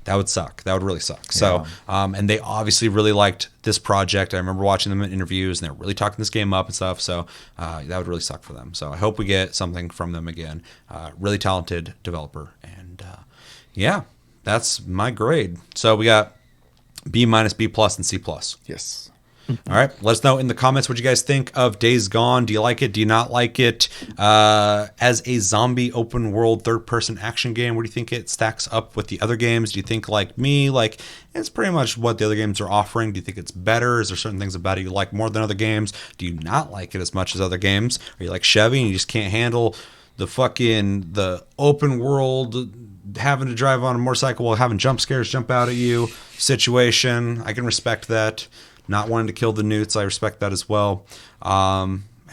that would suck. That would really suck. Yeah. So, and they obviously really liked this project. I remember watching them in interviews, and they're really talking this game up and stuff. So that would really suck for them. So I hope we get something from them again. Really talented developer, and yeah, that's my grade. So we got B-, B+, and C+. Yes. All right. Let us know in the comments what you guys think of Days Gone. Do you like it? Do you not like it? As a zombie open world third-person action game, where do you think it stacks up with the other games? Do you think, like me, like it's pretty much what the other games are offering? Do you think it's better? Is there certain things about it you like more than other games? Do you not like it as much as other games? Are you like Chevy and you just can't handle the open world having to drive on a motorcycle while having jump scares jump out at you situation? I can respect that. Not wanting to kill the newts, I respect that as well.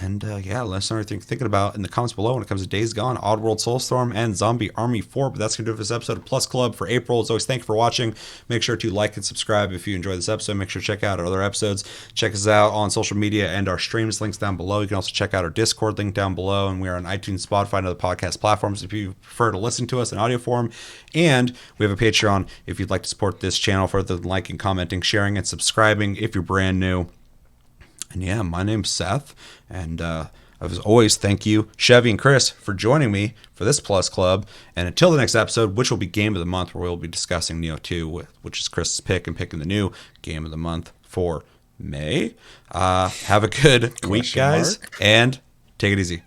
Yeah, let us know what you're thinking about in the comments below when it comes to Days Gone, Oddworld SoulStorm, and Zombie Army 4. But that's going to do it for this episode of Plus Club for April. As always, thank you for watching. Make sure to like and subscribe if you enjoyed this episode. Make sure to check out our other episodes. Check us out on social media and our streams links down below. You can also check out our Discord link down below. And we are on iTunes, Spotify, and other podcast platforms if you prefer to listen to us in audio form. And we have a Patreon if you'd like to support this channel further than liking, commenting, sharing, and subscribing if you're brand new. And yeah, my name's Seth, and as always, thank you, Chevy and Chris, for joining me for this Plus Club. And until the next episode, which will be Game of the Month, where we'll be discussing Neo 2, which is Chris's pick, and picking the new Game of the Month for May. Have a good week, guys, and take it easy.